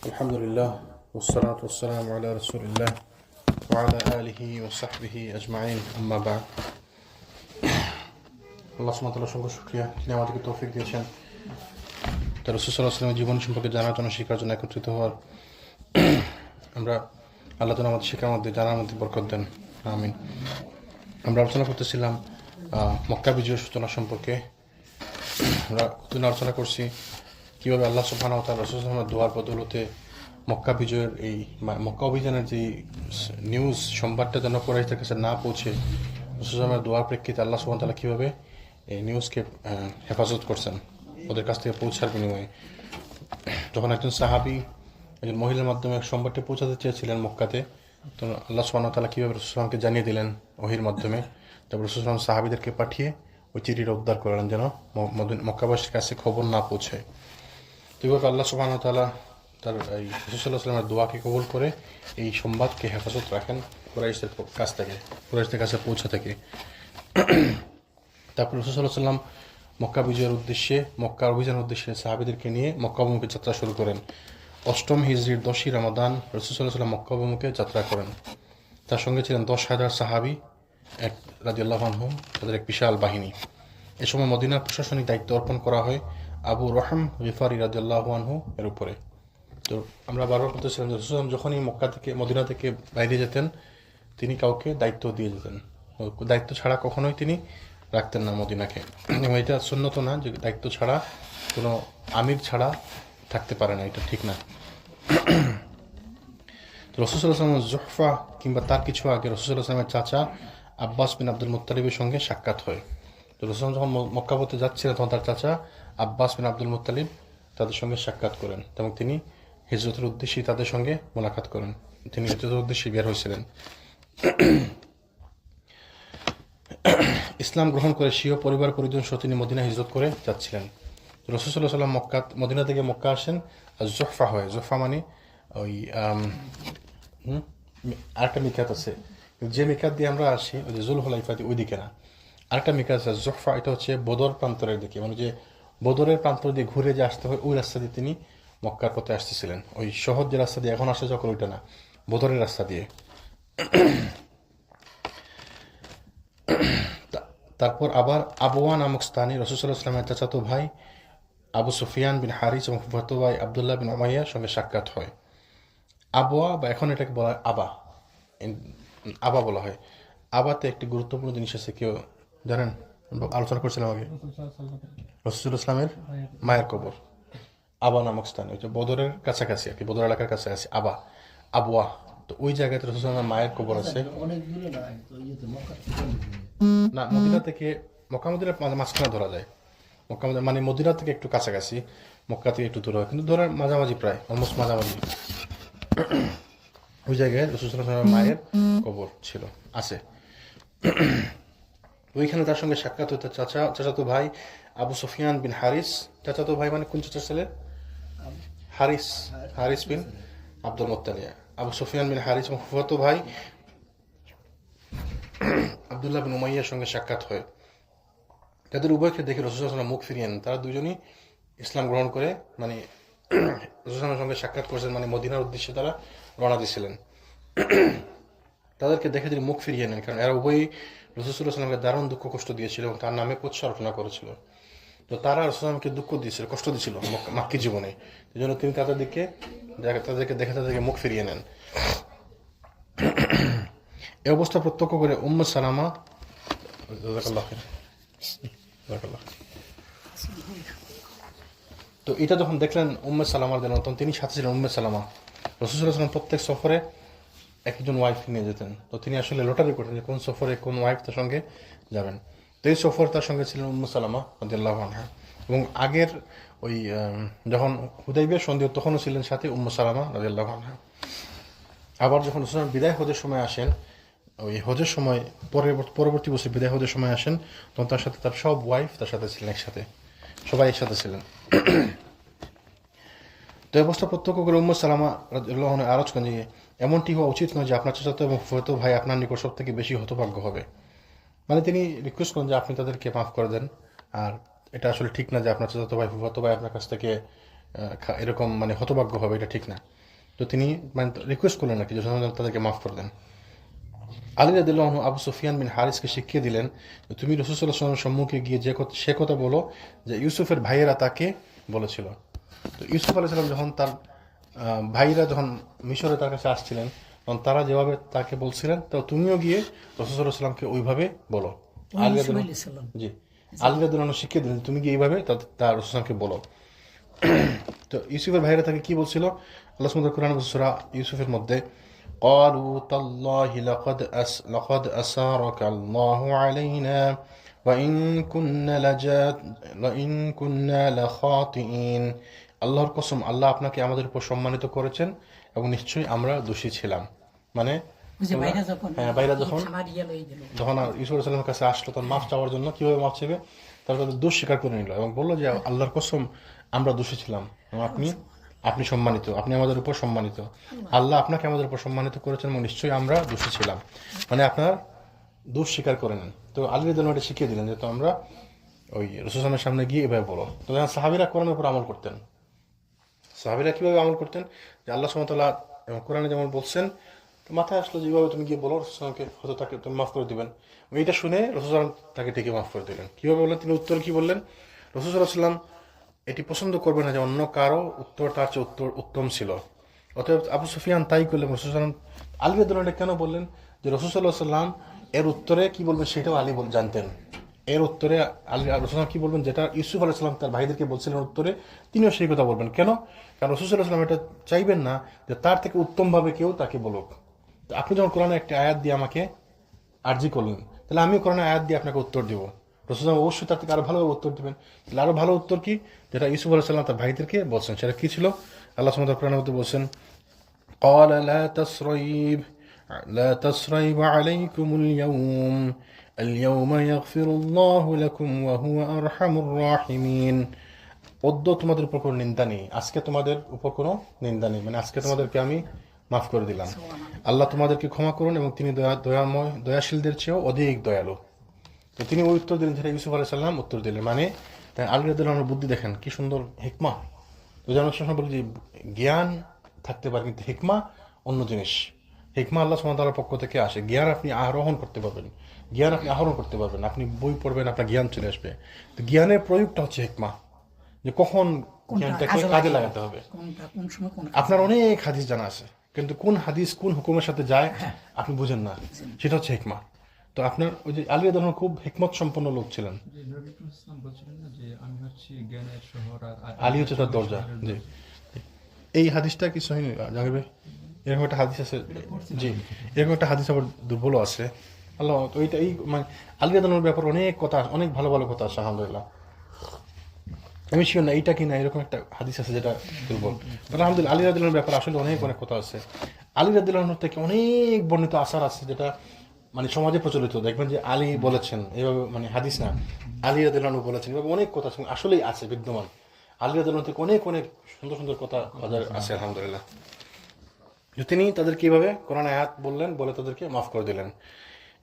الحمد لله والصلاة والسلام على رسول الله وعلى آله وصحبه أجمعين أما بعد আল্লাহ সুবহানাহু ওয়া তাআলার অসংখ্য শুকরিয়া তিনি আমাদেরকে তৌফিক দিয়েছেন তার রাসূল সাল্লাল্লাহু আলাইহি ওয়াসাল্লামের জীবন সম্পর্কে জানার জন্য শেখার জন্য একত্রিত হওয়ার আমরা আল্লাহ তাআলা আমাদের শেখার মধ্যে জানার মধ্যে বরকত দেন আমিন। আমরা আলোচনা করতেছিলাম মক্কা বিজয়ের সূচনা সম্পর্কে। আমরা কতদিন আলোচনা করছি কীভাবে আল্লাহ সুবহানাহু ওয়া তাআলা রাসূল সাল্লাল্লাহু আলাইহি ওয়াসাল্লামের দোয়ার বদৌলতে মক্কা বিজয়ের এই মক্কা অভিযানের যে নিউজ সংবাদটা যেন কুরাইশদের কাছে না পৌঁছে রাসূল সাল্লাল্লাহু আলাইহি ওয়াসাল্লামের দোয়ার প্রেক্ষিতে আল্লাহ সুবহানাহু ওয়া তাআলা কীভাবে এই নিউজকে হেফাজত করছেন ওদের কাছ থেকে পৌঁছার বিনিময়ে। যখন একজন সাহাবী একজন মহিলার মাধ্যমে সংবাদটি পৌঁছাতে চেয়েছিলেন মক্কাতে, তো আল্লাহ সুবহানাহু ওয়া তাআলা কীভাবে রাসূল সাল্লাল্লাহু আলাইহি ওয়াসাল্লামকে জানিয়ে দিলেন ওহীর মাধ্যমে। তারপর রাসূল সাল্লাল্লাহু আলাইহি ওয়াসাল্লাম সাহাবীদেরকে পাঠিয়ে ওই চিঠিটা উদ্ধার করলেন যেন মক্কাবাসীর কাছে খবর না পৌঁছে। তো এইভাবে আল্লাহ সুবহানাহু ওয়া তাআলা তার এই রাসূল সাল্লাল্লাহু আলাইহি ওয়াসাল্লামের দোয়াকে কবুল করে এই সংবাদকে হেফাজত রাখেন কুরাইশদের কাছ থেকে, কুরাইশদের কাছে পৌঁছা থেকে। তারপর রাসূল সাল্লাল্লাহু আলাইহি ওয়াসাল্লাম মক্কা বিজয়ের উদ্দেশ্যে, মক্কা অভিযানের উদ্দেশ্যে সাহাবীদেরকে নিয়ে মক্কা অভিমুখে যাত্রা শুরু করেন। ৮ম হিজরির ১০ই রমাদান রাসূল সাল্লাল্লাহু আলাইহি ওয়াসাল্লাম মক্কা অভিমুখে যাত্রা করেন। তার সঙ্গে ছিলেন ১০,০০০ সাহাবী রাদিয়াল্লাহু আনহুম, তাদের এক বিশাল বাহিনী। এ সময় মদিনার প্রশাসনিক দায়িত্ব অর্পণ করা হয় আবু রহম গিফারি রাদিয়াল্লাহু আনহু এর উপরে। তো আমরা বারবার বলতেছিলাম যে রাসূল যখনই মক্কা থেকে মদিনা থেকে বাইরে যেতেন তিনি কাউকে দায়িত্ব দিয়ে যেতেন, দায়িত্ব ছাড়া কখনোই তিনি রাখতেন না মদিনাকে। এবং এটা সুন্নত না যে দায়িত্ব ছাড়া কোনো আমির ছাড়া থাকতে পারে না, এটা ঠিক না। তো রাসূল সাল্লাল্লাহু আলাইহি ওয়াসাল্লাম জুহফা কিংবা তার কিছু আগে রাসূল সাল্লাল্লাহু আলাইহি ওয়াসাল্লামের চাচা আব্বাস বিন আব্দুল মুত্তালিবের সঙ্গে সাক্ষাৎ হয়। তো রাসূল যখন মক্কা পথে যাচ্ছিলেন তখন তার চাচা আব্বাস বিন আব্দুল মুত্তালিব তাদের সঙ্গে সাক্ষাৎ করেন এবং তিনি হিজরতের উদ্দেশ্যে তাদের সঙ্গে মোলাকাত করেন। তিনি হিজরতের উদ্দেশ্যে বের হয়েছিলেন। ইসলাম গ্রহণ করে স্বীয় পরিবার পরিজন সহ তিনি মদিনা হিজরত করে যাচ্ছিলেন। রাসূল সাল্লাল্লাহু আলাইহি ওয়াসাল্লাম মদিনা থেকে মক্কা আসেন আর জুহফা হয়। জুহফা মানে ওই আরেকটা মিকাত আছে, যে মিকাত দিয়ে আমরা আসি ওই যে জুলহুলাইফাতে ওই দিকে না, আরেকটা মিকাত আছে জুহফা, এটা হচ্ছে বদর প্রান্তরের দিকে, মানে যে বদরের প্রান্তর দিয়ে ঘুরে যে আসতে হয় ওই রাস্তা দিয়ে তিনি মক্কার পথে আসতেছিলেন। ওই শহর যে রাস্তা দিয়ে এখন আসে যখন ওইটা না, বদরের রাস্তা দিয়ে। তারপর আবার আবওয়া নামক স্থানে রাসূল সাল্লাল্লাহু আলাইহি ওয়াসাল্লামের চাচাতো ভাই আবু সুফিয়ান বিন হারিস এবং ফুফাতো ভাই আব্দুল্লাহ বিন উমাইয়ার সঙ্গে সাক্ষাৎ হয়। আবওয়া বা এখন এটাকে বলা হয় আবা, আবা বলা হয়। আবাতে একটি গুরুত্বপূর্ণ জিনিস আছে, কেউ জানেন? আলোচনা করছিলাম আগে, রাসূল সাল্লাল্লাহু আলাইহি ওয়াসাল্লামের মায়ের কবর আবা নামক স্থানে, ওই যে বদরের কাছাকাছি আর কি, বদর এলাকার কাছাকাছি আবা, আবওয়া। তো ওই জায়গাতে রাসূল সাল্লাল্লাহু আলাইহি ওয়াসাল্লামের মায়ের কবর আছে। না, মদিনা থেকে মক্কা মদিনার মাঝখানে ধরা যায়। মক্কা মদিনা মানে মদিনা থেকে একটু কাছাকাছি, মক্কা থেকে একটু দূরে হয়, কিন্তু ধরার মাঝামাঝি, প্রায় অলমোস্ট মাঝামাঝি। ওই জায়গায় রাসূল সাল্লাল্লাহু আলাইহি ওয়াসাল্লামের মায়ের কবর ছিল, আছে। ওইখানে তার সঙ্গে সাক্ষাৎ হতো চাচাতো ভাই আবু সুফিয়ান বিন হারিস। চাচাতো ভাই মানে কোন চাচার ছেলে? হারিস বিন আব্দুল মুত্তালিব। আবু সুফিয়ান বিন হারিস এবং ফুফাতো ভাই আব্দুল্লাহ বিন উমাইয়ার সঙ্গে সাক্ষাৎ হয়। তাদের উভয়কে দেখে রাসূল সাল্লাল্লাহু আলাইহি ওয়াসাল্লাম মুখ ফিরিয়ে নেন। তারা দুজনই ইসলাম গ্রহণ করে, মানে রাসূল সাল্লাল্লাহু আলাইহি ওয়াসাল্লামের সঙ্গে সাক্ষাৎ করেছেন, মানে মদিনার উদ্দেশ্যে তারা রওনা দিয়েছিলেন। তাদেরকে দেখে তিনি মুখ ফিরিয়ে নেন, কারণ এরা উভয়ই রাসূল সাল্লাল্লাহু আলাইহি ওয়াসাল্লামকে দারুণ দুঃখ কষ্ট দিয়েছিল এবং তার নামে কুৎসা রচনা করেছিল। তো তারা রাসূল সাল্লাল্লাহু আলাইহি ওয়াসাল্লামকে দুঃখ দিয়েছিল, কষ্ট দিয়েছিল মাক্কি জীবনে। এই জন্য তিনি তাদেরকে দেখে তাদেরকে মুখ ফিরিয়ে নেন। এই অবস্থা প্রত্যক্ষ করে উম্মে সালামা, তো এটা যখন দেখলেন উম্মে সালামার জন্য, তখন তিনি সাথে ছিলেন উম্মে সালামা। রাসূল সাল্লাল্লাহু আলাইহি ওয়াসাল্লাম প্রত্যেক সফরে একজন ওয়াইফ নিয়ে যেতেন। তো তিনি আসলে লটারি করতেন যে কোন সফরে কোন ওয়াইফ তার সঙ্গে যাবেন। তো এই সফর তার সঙ্গে ছিলেন উম্মে সালামা রাদিয়াল্লাহু আনহা। এবং আগের ওই যখন হুদাইবিয়া সন্ধি তখনও ছিলেন সাথে উম্মে সালামা রাদিয়াল্লাহু আনহা। আবার যখন রাসূল বিদায় হজের সময় আসেন, ওই হজের সময় পরবর্তী বছর বিদায় হজের সময় আসেন, তখন তার সাথে তার সব ওয়াইফ তার সাথে ছিলেন, একসাথে সবাই একসাথে ছিলেন। তো অবস্থা প্রত্যক্ষ করে উম্মে সালামা রাদিয়াল্লাহু আনহা আরজ করেন যে এমনটি হওয়া উচিত নয় যে আপনার চাচাতো এবং ফুফাতো ভাই আপনার নিকট সব থেকে বেশি হতভাগ্য হবে। মানে তিনি রিকোয়েস্ট করেন যে আপনি তাদেরকে মাফ করে দেন, আর এটা আসলে ঠিক না যে আপনার চাচাতো ভাই ফুফাতো ভাই আপনার কাছ থেকে এরকম মানে হতভাগ্য হবে, এটা ঠিক না। তো তিনি মানে রিকোয়েস্ট করলেন আর কি, যে তাদেরকে মাফ করে দেন। আলী রাদিয়াল্লাহু আনহু আবু সুফিয়ান বিন হারিসকে শিখিয়ে দিলেন, তুমি রাসূল সাল্লাল্লাহু আলাইহি ওয়াসাল্লামের সম্মুখে গিয়ে সে কথা বলো যে ইউসুফের ভাইয়েরা তাকে বলেছিল। তো ইউসুফ আলাইহিস সালাম যখন তার ভাইরা যখন মিশরে তার কাছে আসছিলেন, তখন তারা যেভাবে তাকে বলছিলেন, তো তুমিও গিয়ে রাসূল সাল্লাল্লাহু আলাইহি ওয়াসাল্লামকে ওইভাবে বলো। আলী রাদিয়াল্লাহু জি আলী রাদিয়াল্লাহু আনহু শিখিয়ে দিলেন, তুমি গিয়ে এইভাবে তার রাসূল সাল্লাল্লাহু আলাইহি ওয়াসাল্লামকে বলো। তো ইউসুফের ভাইরা তাকে কি বলছিল? আল্লাহ সুবহানাহু ওয়া তাআলা সূরা ইউসুফের মধ্যে قالوا تالله لقد أسارك الله علينا وإن كنا لخاطئين। আল্লাহর কসম, আল্লাহ আপনাকে আমাদের উপর সম্মানিত করেছেন এবং নিশ্চয়ই আমরা দোষী ছিলাম। মানে ভাইরা যখন ইউসুফ আলাইহিস সালামের কাছে আসলো তখন মাফ চাওয়ার জন্য, কিভাবে মাফ চাইবে, তারা তাদের দোষ স্বীকার করে নিল এবং বললো যে আল্লাহর কসম আমরা দোষী ছিলাম এবং আপনি সম্মানিত, আপনি আমাদের উপর সম্মানিত, আল্লাহ আপনাকে আমাদের উপর সম্মানিত করেছেন এবং নিশ্চয়ই আমরা দোষী ছিলাম, মানে আপনার দোষ স্বীকার করে নেন। তো আলী রাদিয়াল্লাহু আনহু শিখিয়ে দিলেন যে তো আমরা ওই রাসূল সাল্লাল্লাহু সামনে গিয়ে এভাবে বলো। তো যখন সাহাবীরা কোরআনের উপর আমল করতেন, সাহাবীরা কিভাবে আমল করতেন, যে আল্লাহ সুবহানাহু ওয়া তাআলা কোরআনে যেমন বলছেন, তো মাথায় আসলো যেভাবে তুমি গিয়ে বলো রাসূলকে, হয়তো তাকে তুমি মাফ করে দিবেন। এইটা শুনে রাসূল সাল্লাল্লাহু তাকে ডেকে মাফ করে দিলেন। কিভাবে বললেন? তিনি উত্তর কি বললেন? রাসূল সাল্লাল্লাহু আলাইহি ওয়াসাল্লাম এটি পছন্দ করবে না যে অন্য কারো উত্তর তার চেয়ে উত্তম ছিল। অতএব আবু সুফিয়ান তাই করলেন। রাসূল সাল্লাল্লাহু আলাইহি ওয়াসাল্লাম আলী রাদিয়াল্লাহু আনহু কেন বললেন? যে রাসূল সাল্লাল্লাহু আলাইহি ওয়াসাল্লাম এর উত্তরে কি বলবেন সেটাও আলী জানতেন। এর উত্তরে আলী রাসূল কি বলবেন, যেটা ইউসুফ আলাইহিস সালাম তার ভাইদেরকে বলছিলেন উত্তরে, তিনিও সেই কথা বলবেন। কেন? কারণ রাসূল সাল্লাল্লাহু আলাইহি ওয়াসাল্লাম এটা চাইবেন না যে তার থেকে উত্তমভাবে কেউ তাকে বলুক। তো আপনি যখন কোরআনে একটা আয়াত দিয়ে আমাকে আরজি করলেন, তাহলে আমিও কোরআনে আয়াত দিয়ে আপনাকে উত্তর দেব। রাসূল অবশ্যই তার থেকে আরো ভালোভাবে উত্তর দেবেন। তাহলে আরো ভালো উত্তর কি? যেটা ইউসুফ আলাইহিস সালাম তার ভাইদেরকে বলছেন, সেটা কি ছিল? আল্লাহ সুবহানাহু ওয়া তাআলা কোরআনের মধ্যে বলছেন, قال لا تسريب عليكم اليوم يغفر الله لكم وهو أرحم الراحمين। অদ্য তোমাদের উপর কোনো নিন্দা নেই, আজকে তোমাদের উপর কোনো নিন্দা নেই, মানে আজকে তোমাদেরকে আমি মাফ করে দিলাম। আল্লাহ তোমাদেরকে ক্ষমা করুন এবং তিনি দয়াময়, দয়াশীলদের চেয়েও অধিক দয়ালু। তো তিনি ওই উত্তর দিলেন যেটা ইউসুফ আলাইহিস সালাম উত্তর দিলেন। মানে আলী রাদিয়াল্লাহু আনহুর বুদ্ধি দেখেন কি সুন্দর, হিকমা। তো যেন সবসময় বলি যে জ্ঞান থাকতে পারে, কিন্তু হিকমা অন্য জিনিস। হিকমা আল্লাহ সুবহানাহু ওয়া তাআলার পক্ষ থেকে আসে। জ্ঞান আপনি আহরণ করতে পারবেন, জ্ঞান আপনি আহরণ করতে পারবেন, আপনি বই পড়বেন, আপনার জ্ঞান চলে আসবে। তো জ্ঞানের প্রয়োগটা হচ্ছে হিকমা, যে কখন জ্ঞানটাকে কাজে লাগাতে হবে। আপনার অনেক হাদিস জানা আছে, কিন্তু কোন হাদিস কোন হুকুমের সাথে যায় আপনি বুঝেন না, সেটা হচ্ছে হিকমা। তো আপনার ওই যে আলী রাদিয়াল্লাহু আনহু খুব হিকমত সম্পন্ন লোক ছিলেন। আলী হচ্ছে তার দরজা। জি, এই হাদিসটা কি সহিহ জানবে? এরকম একটা হাদিস আছে, জি এরকম একটা হাদিস আবার দুর্বলও আছে। আল্লাহ তো এইটা এই মানে আলী রাদিয়াল্লাহু আনহুর ব্যাপারে অনেক কথা, অনেক ভালো ভালো কথা আছে, আলহামদুলিল্লাহ। আমি শিওর না এইটা কি না, এরকম একটা হাদিস আছে যেটা দুর্বল। আলহামদুলিল্লাহ আলী রাদিয়াল্লাহু আনহুর ব্যাপারে আসলে অনেক অনেক কথা আছে। আলী রাদিয়াল্লাহু আনহু থেকে অনেক বর্ণিত আসার আছে, যেটা মানে সমাজে প্রচলিত। দেখবেন যে আলী বলেছেন এইভাবে, মানে হাদিস না, আলী রাদিয়াল্লাহু আনহু বলেছেন, এভাবে অনেক কথা আসলেই আছে বিদ্যমান। আলী রাদিয়াল্লাহু আনহু থেকে অনেক অনেক সুন্দর সুন্দর কথা আছে, আলহামদুলিল্লাহ। তিনি তাদেরকে এইভাবে কোরআন আয়াত বললেন, বলে তাদেরকে মাফ করে দিলেন।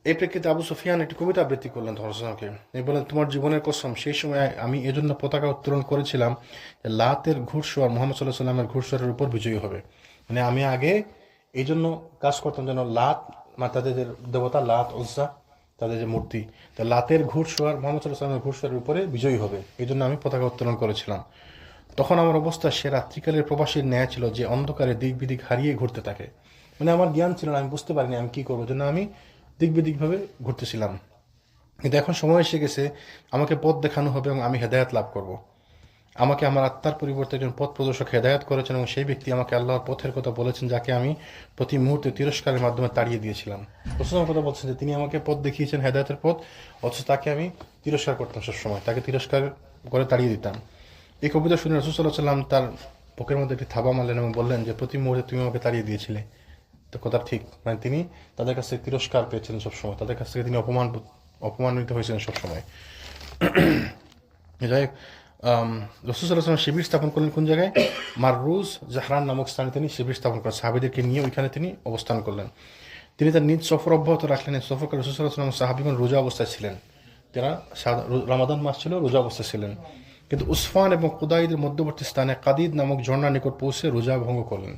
এই প্রেক্ষিতে আবু সুফিয়ান একটি কবিতা আবৃত্তি করলেন ধর্মকে। এই বলেন, তোমার জীবনের কসম, সেই সময় আমি এজন্য পতাকা উত্তোলন করেছিলাম যে লাতের ঘুড়সওয়ার মুহাম্মদ সাল্লাল্লাহু আলাইহি ওয়াসাল্লামের ঘুড়সওয়ারের উপর বিজয়ী হবে। মানে আমি আগে এই জন্য কাজ করতাম যেন লাত, মানে তাদের যে দেবতা লাত উজ্জা, তাদের যে মূর্তি, তা লাতের ঘুড়সওয়ার মুহাম্মদ সাল্লাল্লাহু আলাইহি ওয়াসাল্লামের ঘুড়সওয়ারের উপরে বিজয়ী হবে, এই জন্য আমি পতাকা উত্তোলন করেছিলাম। তখন আমার অবস্থা সে রাত্রিকালের প্রবাসীর ন্যায় ছিল, যে অন্ধকারে দিক বিদিক হারিয়ে ঘুরতে থাকে। মানে আমার জ্ঞান ছিল না, আমি বুঝতে পারিনি আমি কি করবো, জন্য আমি দিক বিদিকভাবে ঘুরতেছিলাম। কিন্তু এখন সময় এসে গেছে, আমাকে পথ দেখানো হবে এবং আমি হেদায়েত লাভ করব। আমাকে আমার আত্মার পরিবর্তে একজন পথ প্রদর্শক হেদায়েত করেছেন এবং সেই ব্যক্তি আমাকে আল্লাহর পথের কথা বলেছেন, যাকে আমি প্রতি মুহূর্তে তিরস্কারের মাধ্যমে তাড়িয়ে দিয়েছিলাম। রসূলের কথা বলছেন যে তিনি আমাকে পথ দেখিয়েছেন, হেদায়েতের পথ, অথচ তাকে আমি তিরস্কার করতাম সবসময়, তাকে তিরস্কার করে তাড়িয়ে দিতাম। এই কবিতা শুনে রাসূল সাল্লাল্লাহু আলাইহি ওয়াসাল্লাম তার বুকের মধ্যে একটি থাবা মারলেন এবং বললেন যে প্রতি মুহূর্তে তুমি আমাকে তাড়িয়ে দিয়েছিলে। তো কথা ঠিক, মানে তিনি তাদের কাছ থেকে তিরস্কার পেয়েছেন সবসময়, তাদের কাছ থেকে তিনি অপমানিত হয়েছেন সবসময়। যাই হোক, রাসূল সাল্লাল্লাহু আলাইহি ওয়াসাল্লাম শিবির স্থাপন করলেন কোন জায়গায়? মাররুজ জাহরান নামক স্থানে তিনি শিবির স্থাপন করেন, সাহাবীদেরকে নিয়ে ওইখানে তিনি অবস্থান করলেন। তিনি তার নিজ সফর অব্যাহত রাখলেন। এই সফরকালে রাসূল সাল্লাল্লাহু আলাইহি ওয়াসাল্লাম সাহাবীগণ রোজা অবস্থায় ছিলেন, যারা রমাদান মাস ছিল, রোজা অবস্থায় ছিলেন। কিন্তু উসফান এবং কুদাইদের মধ্যবর্তী স্থানে কাদিদ নামক ঝর্ণার নিকট পৌঁছে রোজা ভঙ্গ করলেন।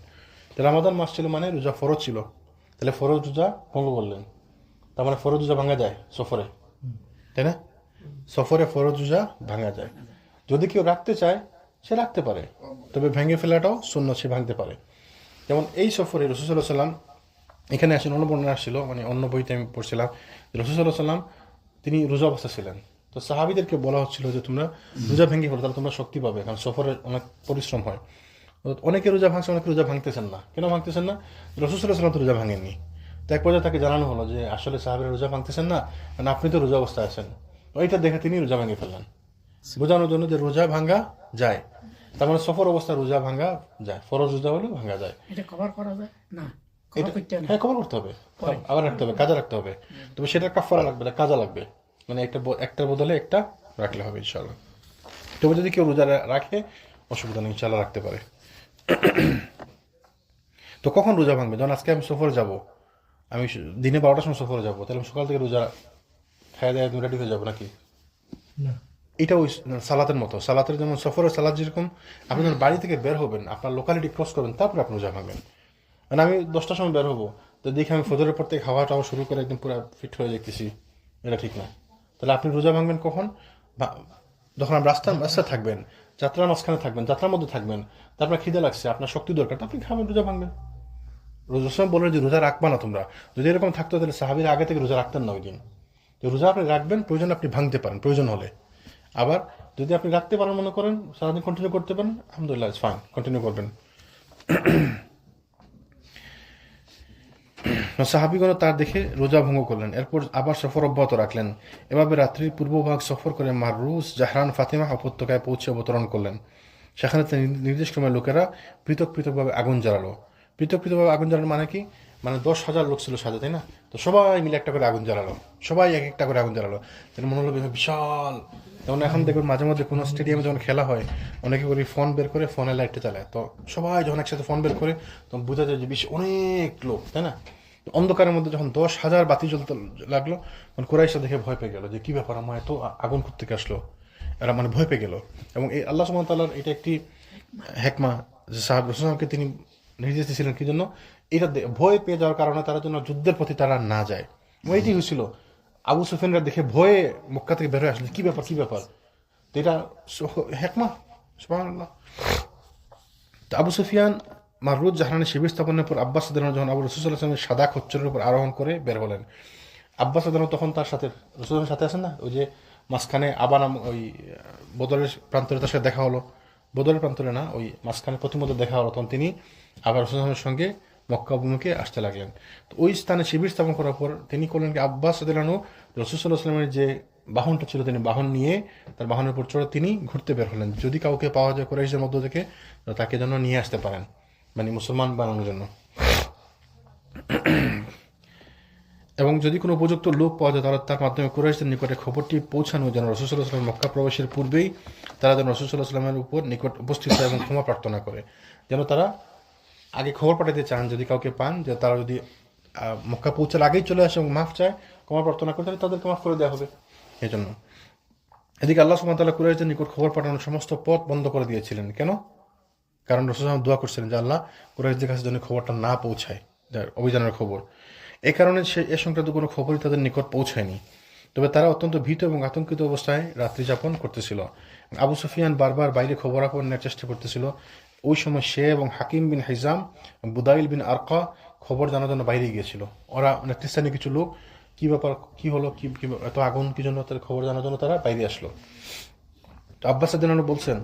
তো রমাদান মাস ছিল মানে রোজা ফরজ ছিল, তাহলে ফরজ রোজা ভঙ্গ করলেন, তার মানে ফরজ রোজা ভাঙা যায় সফরে, তাই না? সফরে ফরজ রোজা ভাঙা যায়। যদি কেউ রাখতে চায় সে রাখতে পারে, তবে ভেঙে ফেলাটাও সুন্নত, সে ভাঙতে পারে। যেমন এই সফরে রাসূল সাল্লাল্লাহু আলাইহি সাল্লাম এখানে আসেন, অন্য বর্ণনা আসছিল, মানে অন্য বইতে আমি পড়ছিলাম, রাসূল সাল্লাল্লাহু আলাইহি সাল্লাম তিনি রোজা অবস্থা ছিলেন। তো সাহাবীদেরকে বলা হচ্ছিল যে তোমরা রোজা ভেঙে ফেলো, তাহলে তোমরা শক্তি পাবে, কারণ সফরে অনেক পরিশ্রম হয়। অনেকে রোজা ভাঙছে, অনেকে রোজা ভাঙতেছেন না। কেন ভাঙতেছেন না? রাসূল সাল্লাল্লাহু আলাইহি সাল্লাম তো রোজা ভাঙেননি। তো এক পর্যায়ে তাকে জানানো হলো যে আসলে সাহাবীরা রোজা ভাঙতেছেন না, কারণ আপনি তো রোজা অবস্থায় আছেন। ওইটা দেখে তিনি রোজা ভেঙে ফেললেন, বোঝানোর জন্য যে রোজা ভাঙা যায়। তার মানে সফর অবস্থায় রোজা ভাঙা যায়, ফরজ রোজা হলে ভাঙা যায়। এটা কভার করা যায় না, এটা হ্যাঁ কভার করতে হবে, আবার রাখতে হবে, কাজা রাখতে হবে। তবে সেটা কাফারা লাগবে না, কাজা লাগবে, মানে একটার বদলে একটা রাখলে হবে ইনশাআল্লাহ। তবে যদি কেউ রোজা রাখে অসুবিধা নেই, ইনশাআল্লাহ রাখতে পারে। তো কখন রোজা ভাঙবে? যখন আজকে আমি সফরে যাব, আমি দিনে 12টার সময় সফরে যাবো, তাহলে আমি সকাল থেকে রোজা খাওয়া দাওয়া একদম রেডি হয়ে যাবো নাকি? এটা ওই সালাতের মতো, সালাতের যেমন সফরের সালাত যেরকম, আপনি যখন বাড়ি থেকে বের হবেন, আপনার লোকালিটি ক্রস করবেন, তারপরে আপনি রোজা ভাঙবেন। মানে আমি 10টার সময় বের হবো, তো দেখি আমি ফজরের পর থেকে খাওয়া টাওয়া শুরু করে একদম পুরো ফিট হয়ে যেতেছি, এটা ঠিক না। তাহলে আপনি রোজা ভাঙবেন কখন? যখন আপনি রাস্তায় থাকবেন, যাত্রার মাঝখানে থাকবেন, যাত্রার মধ্যে থাকবেন, তারপরে খিদে লাগছে, আপনার শক্তি দরকার, আপনি খাবেন, রোজা ভাঙবেন। রোজার সময় বলেন যে রোজা রাখবা না তোমরা, যদি এরকম থাকতো তাহলে সাহাবীরা আগে থেকে রোজা রাখতেন না ওই দিন। তো রোজা আপনি রাখবেন, প্রয়োজন আপনি ভাঙতে পারেন প্রয়োজন হলে। আবার যদি আপনি রাখতে পারেন, মনে করেন সারাদিন কন্টিনিউ করতে পারেন, আলহামদুলিল্লাহ, ইটস ফাইন, কন্টিনিউ করবেন। সাহাবীগণ তার দেখে রোজা ভঙ্গ করলেন, এরপর আবার সফর অব্যাহত রাখলেন। এভাবে রাত্রির পূর্বভাগ সফর করে মাররুস জাহরান ফাতিমা উপত্যকায় পৌঁছে অবতরণ করলেন। সেখানে নির্দিষ্টক্রমে লোকেরা পৃথক পৃথকভাবে আগুন জ্বালালো। পৃথক পৃথকভাবে আগুন জ্বালানো মানে কি? মানে 10,000 লোক ছিল সাথে, তাই না? তো সবাই মিলে একটা করে আগুন জ্বালালো, সবাই এক একটা করে আগুন জ্বালালো, তাহলে মনে হলো বিশাল। যেমন এখন দেখবেন মাঝে মধ্যে কোনো স্টেডিয়ামে যখন খেলা হয়, অনেকে করে ফোন বের করে ফোনের লাইটটা চালায়, তো সবাই যখন একসাথে ফোন বের করে তখন বোঝা যায় যে বেশি অনেক লোক, তাই না? অন্ধকারের মধ্যে যখন 10,000 বাতি জ্বলতে লাগলো, তখন কুরাইশরা দেখে ভয় পেয়ে গেল যে কি ব্যাপার, আমার এত আগুন থেকে আসলো, এরা মানে ভয় পেয়ে গেল। এবং এই আল্লাহ সুবহানাহু ওয়া তাআলার এটা একটি হেকমা, যে সাহাবা রাসূলকে তিনি নির্দেশ দিয়েছিলেন কি জন্য, এটা ভয় পেয়ে যাওয়ার কারণে তারা যেন যুদ্ধের প্রতি তারা না যায়। এটি হয়েছিল, আবু সুফিয়ানরা দেখে ভয়ে মক্কা থেকে বের হয়ে আসলে কি ব্যাপার কি ব্যাপার, তো এটা হেকমা, সুবহানাল্লাহ। তো আবু সুফিয়ান মাররুজ জাহরানের শিবির স্থাপনের পর আব্বাস রাদিয়াল্লাহু যখন আবু রাসূল সাল্লাল্লাহু আলাইহি ওয়াসাল্লামের সাদা খচ্চরের উপর আরোহণ করে বের হলেন। আব্বাস রাদিয়াল্লাহু তখন তার সাথে রাসূলের সাথে আছেন না, ওই যে মাঝখানে আবার ওই বদরের প্রান্তরে তার সাথে দেখা হলো, বদরের প্রান্তরে না, ওই মাঝখানে প্রতিমধ্যে দেখা হলো, তখন তিনি আবার রাসূলের সঙ্গে মক্কা অভিমুখে আসতে লাগলেন। তো ওই স্থানে শিবির স্থাপন করার পর তিনি করলেন কি, আব্বাস রাদিয়াল্লাহু রাসূল সাল্লাল্লাহু আলাইহি ওয়াসাল্লামের যে বাহনটা ছিল, তিনি বাহন নিয়ে তার বাহনের উপর চড়ে তিনি ঘুরতে বের হলেন, যদি কাউকে পাওয়া যায় কুরাইশের মধ্য থেকে তাকে যেন নিয়ে আসতে পারেন, মানে মুসলমান বানানোর জন্য। এবং যদি কোনো উপযুক্ত লোক পাওয়া যায় তাহলে তার মাধ্যমে কুরাইশদের নিকটে খবরটি পৌঁছানো, যেন রাসূল সাল্লাল্লাহু আলাইহি ওয়াসাল্লাম মক্কা প্রবেশের পূর্বেই তারা যেন রাসূল সাল্লাল্লাহু আলাইহি ওয়াসাল্লামের উপর নিকট উপস্থিত হয় এবং ক্ষমা প্রার্থনা করে। যেন তারা আগে খবর পাঠাতে চান, যদি কাউকে পান, যে তারা যদি মক্কা পৌঁছার আগেই চলে আসে এবং মাফ চায়, ক্ষমা প্রার্থনা করে, তাহলে তাদেরকে মাফ করে দেওয়া হবে। এই জন্য এদিকে আল্লাহ সুবহানাহু ওয়া তাআলা কুরাইশদের নিকট খবর পাঠানোর সমস্ত পথ বন্ধ করে দিয়েছিলেন। কেন? কারণ রাসূল সাল্লাল্লাহু আলাইহি ওয়াসাল্লাম দোয়া করছিলেন যে আল্লাহ কুরাইশদের কাছে যেন খবরটা না পৌঁছায়, অভিযানের খবর। এই কারণে এ সংক্রান্ত কোনো খবরই তাদের নিকট পৌঁছায়নি। তবে তারা অত্যন্ত ভীত এবং আতঙ্কিত অবস্থায় রাত্রি যাপন করতেছিল। আবু সুফিয়ান বারবার বাইরে খবরাখবর নেওয়ার চেষ্টা করতেছিল। ওই সময় সে এবং হাকিম বিন হিজাম, বুদাইল বিন আরকা খবর জানার জন্য বাইরে গিয়েছিল। ওরা নেতৃস্থানীয় কিছু লোক, কি ব্যাপার, কি হলো, কি এত আগুন কি জন্য, তাদের খবর জানার জন্য তারা বাইরে আসলো। তো আব্বাস রাদিয়াল্লাহু বলছেন,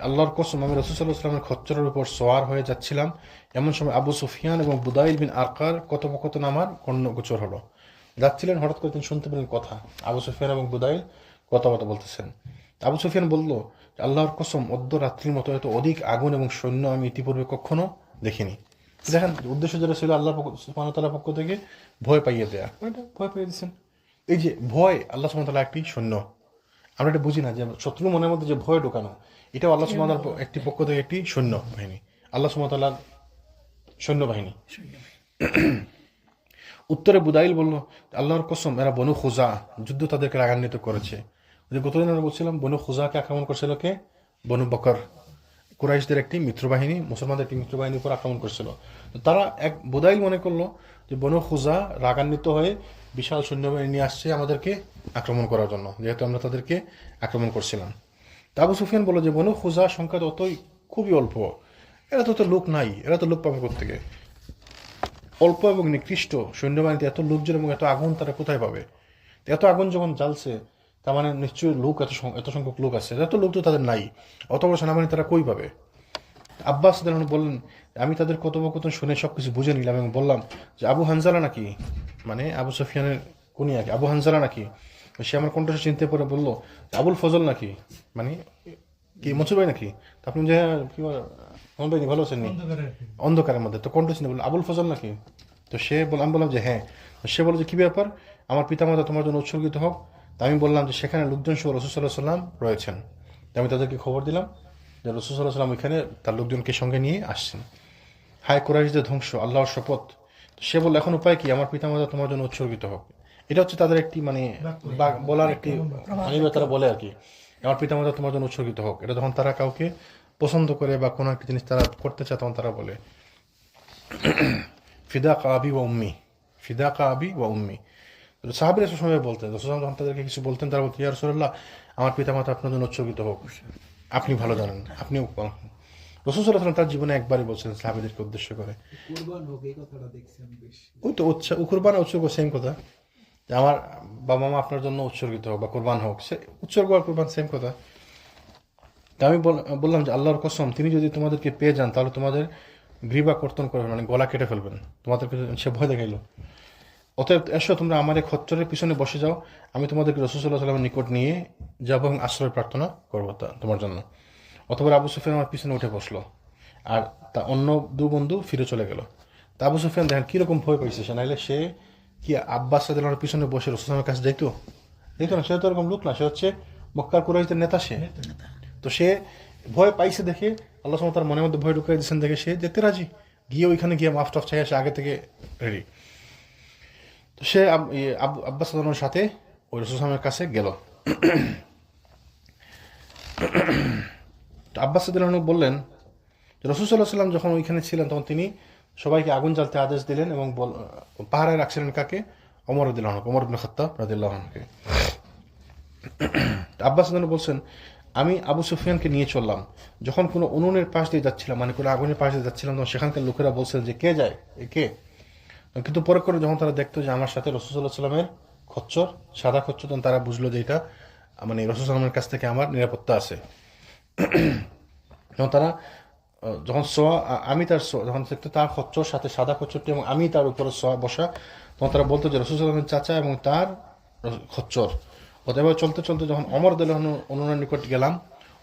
আল্লাহর কসম, আমি রাসূল সাল্লাল্লাহু আলাইহি ওয়াসাল্লামের খচ্চরের উপর সওয়ার হয়ে যাচ্ছিলাম, এমন সময় আবু সুফিয়ান এবং বুদাইল বিন আরকার কথোপকথন আমার কর্ণগোচর হলো। যাচ্ছিলেন, হঠাৎ করে তিনি শুনতে পেলেন কথা, আবু সুফিয়ান এবং বুদাইল কথাবার্তা বলতেছেন। আবু সুফিয়ান বলল, আল্লাহর কসম, অদ্য রাত্রির মতো এত অধিক আগুন এবং সৈন্য আমি ইতিপূর্বে কখনো দেখিনি। দেখেন, উদ্দেশ্য যেটা ছিল আল্লাহ সুবহানাহু ওয়া তাআলার পক্ষ থেকে ভয় পাইয়ে দেয়া, ভয় পাইয়ে দিচ্ছেন। এই যে ভয়, আল্লাহ সুবহানাহু ওয়া তাআলা একটি সৈন্য, আমরা এটা বুঝি না যে শত্রু মনের মধ্যে যে ভয় ঢোকানো, এটাও আল্লাহ সুবহানাহু ওয়া তাআলার একটি পক্ষ থেকে একটি সৈন্য বাহিনী, আল্লাহ সুবহানাহু ওয়া তাআলার সৈন্যবাহিনী। উত্তরে বুদাইল বলল, আল্লাহর কসম, এরা বনু খুজা, যুদ্ধ তাদেরকে রাগান্বিত করেছে। যে গতদিন আমরা বলছিলাম বনু খুজাকে আক্রমণ করছিল কে? বনু বকর, কুরাইশদের একটি মিত্রবাহিনী মুসলমানদের একটি মিত্রবাহিনীর উপর আক্রমণ করছিল। তো তারা এক বোদাইল মনে করলো যে বনু খুজা রাগান্বিত হয়ে বিশাল সৈন্যবাহিনী নিয়ে আসছে আমাদেরকে আক্রমণ করার জন্য, যেহেতু আমরা তাদেরকে আক্রমণ করছিলাম। তা আবু সুফিয়ান বলল যে বনু খুজা সংখ্যা তো অতই খুবই অল্প, এরা তো লোক নাই, এরা তো লোক পাবে কোত্থেকে? অল্প এবং নিকৃষ্ট সৈন্যবাহিনীতে এত লোকজন এবং এত আগুন তারা কোথায় পাবে? এত আগুন যখন জ্বালছে তার মানে নিশ্চয়ই লোক এত সংখ্যক লোক আছে, এত লোক তো তাদের নাই, অত বড় সেনাবাহিনী তারা কই পাবে? আব্বাস বললেন, আমি তাদের কথোপকথন শুনে সবকিছু বুঝে নিলাম এবং বললাম যে আবু হানজালা নাকি, মানে আবু সুফিয়ানের কুনিয়াকে আবু হানজালা নাকি? সে আমার কণ্ঠস্বর চিনতে পরে বলল আবুল ফজল নাকি, মানে কি মনসুর ভাই নাকি? তো আপনি যে কি মোহন ভাই ভালো আছেন নি অন্ধকারের মধ্যে, তো কণ্ঠ চিনতে বললো আবুল ফজল নাকি? তো সে আমি বললাম যে হ্যাঁ। সে বলল যে কি ব্যাপার, আমার পিতামাতা তোমার জন্য উৎসর্গিত হোক। তা আমি বললাম যে সেখানে লোকজন সহ রাসূল সাল্লাল্লাহু আলাইহি ওয়াসাল্লাম রয়েছেন। আমি তাদেরকে খবর দিলাম যে রাসূল সাল্লাল্লাহু আলাইহি ওয়াসাল্লাম ওইখানে তার লোকজনকে সঙ্গে নিয়ে আসছেন। হায় কুরাইশদের ধ্বংস, আল্লাহর শপথ। সে বলল এখন উপায় কি, আমার পিতামাতা তোমার জন্য উৎসর্গিত হোক। এটা হচ্ছে তাদের একটি মানে বলার একটি মানে তারা বলে আর কি, আমার পিতামাতা তোমার জন্য উৎসর্গিত হোক। এটা যখন তারা কাউকে পছন্দ করে বা কোনো একটা জিনিস তারা করতে চায় তখন তারা বলে ফিদা কাবি ওয়া উম্মি, ফিদা কাবি ওয়া উম্মি। সাহাবীরা সময় বলতেন, যখন তাদেরকে কিছু বলতেন তারা বলতেন ইয়া রাসূলুল্লাহ আমার পিতামাতা আপনার জন্য উৎসর্গিত হোক, আপনি ভালো জানেন, আপনিও। রাসূল সাল্লাল্লাহু আলাইহি ওয়াসাল্লাম তার জীবনে একবারই বলছেন সাহাবীদেরকে উদ্দেশ্য করে, কুরবান হোক, এই কথাটা দেখছি আমি বেশি। ওই তো কুরবান উৎসর্গ সেম কথা, যে আমার বাবা মা আপনার জন্য উৎসর্গিত হোক বা কোরবান হোক, সে উৎসর্গ আর কোরবান সেম কথা। তা আমি বললাম যে আল্লাহর কসম, তিনি যদি তোমাদেরকে পেয়ে যান তাহলে তোমাদের গ্রীবা কর্তন করবেন, মানে গলা কেটে ফেলবেন। তোমাদেরকে সে ভয় দেখাইল। অতএব এসো তোমরা আমার এই খচ্চরের পিছনে বসে যাও, আমি তোমাদেরকে রাসূল সাল্লাল্লাহু আলাইহি ওয়াসাল্লামের নিকট নিয়ে যাব এবং আশ্রয় প্রার্থনা করবো তোমার জন্য। অতঃপর আবু সুফিয়ান আমার পিছনে উঠে বসলো আর তা অন্য দু বন্ধু ফিরে চলে গেল। তা আবু সুফিয়ান দেখেন কিরকম ভয় পাইছে সে, নাইলে সে কি আব্বাস রাদিয়াল্লাহু আনহুর পিছনে বসে রাসূল সাল্লাল্লাহু আলাইহি ওয়াসাল্লামের কাছে যাইতো? দেখতো না, সে তো এরকম লোক না, সে হচ্ছে মক্কার কুরাইশদের নেতা সে। তো সে ভয় পাইছে দেখে আল্লাহ সুবহানাহু ওয়া তাআলা তার মনের মধ্যে ভয় ঢুকিয়ে দিয়েছেন দেখে সে যেতে রাজি, গিয়ে ওইখানে গিয়ে মাফ টাফ চাই আসে আগে থেকে রেডি। তো সে আব্বাস রাদিয়াল্লাহু আনহুর সাথে ওই রাসূল সাল্লাল্লাহু আলাইহি ওয়াসাল্লামের কাছে গেল। তো আব্বাস রাদিয়াল্লাহু আনহু বললেন যে রাসূল সাল্লাল্লাহু আলাইহি ওয়াসাল্লাম যখন ওইখানে ছিলেন তখন তিনি সবাইকে আগুন জ্বালতে আদেশ দিলেন এবং পাহারায় রাখছিলেন কাকে? ওমর রাদিয়াল্লাহু আনহু, ওমর ইবনে খাত্তাব রাদিয়াল্লাহু আনহুকে। আব্বাস রাদিয়াল্লাহু আনহু বলছেন আমি আবু সুফিয়ানকে নিয়ে চললাম, যখন কোনো উনুনের পাশ দিয়ে যাচ্ছিলাম, মানে কোনো আগুনের পাশ দিয়ে যাচ্ছিলাম, তখন সেখানকার লোকেরা বলছেন যে কে যায়, এ কে? কিন্তু পরে করে যখন তারা দেখতো যে আমার সাথে রাসূল সাল্লাল্লাহু আলাইহি ওয়াসাল্লামের খচ্চর, সাদা খচ্চর, তখন তারা বুঝলো যে এটা মানে রাসূল সাল্লাল্লাহু আলাইহি ওয়াসাল্লামের কাছ থেকে আমার নিরাপত্তা আছে। যখন তারা যখন আমি তার যখন দেখতো তার খচ্চর সাথে সাদা খচ্চরটি এবং আমি তার উপরে বসা, তখন তারা বলতো যে রাসূল সাল্লাল্লাহু আলাইহি ওয়াসাল্লামের চাচা এবং তার খচ্চর। অতএব চলতে চলতে যখন ওমর রাদিয়াল্লাহু আনহু অনুনের নিকট গেলাম,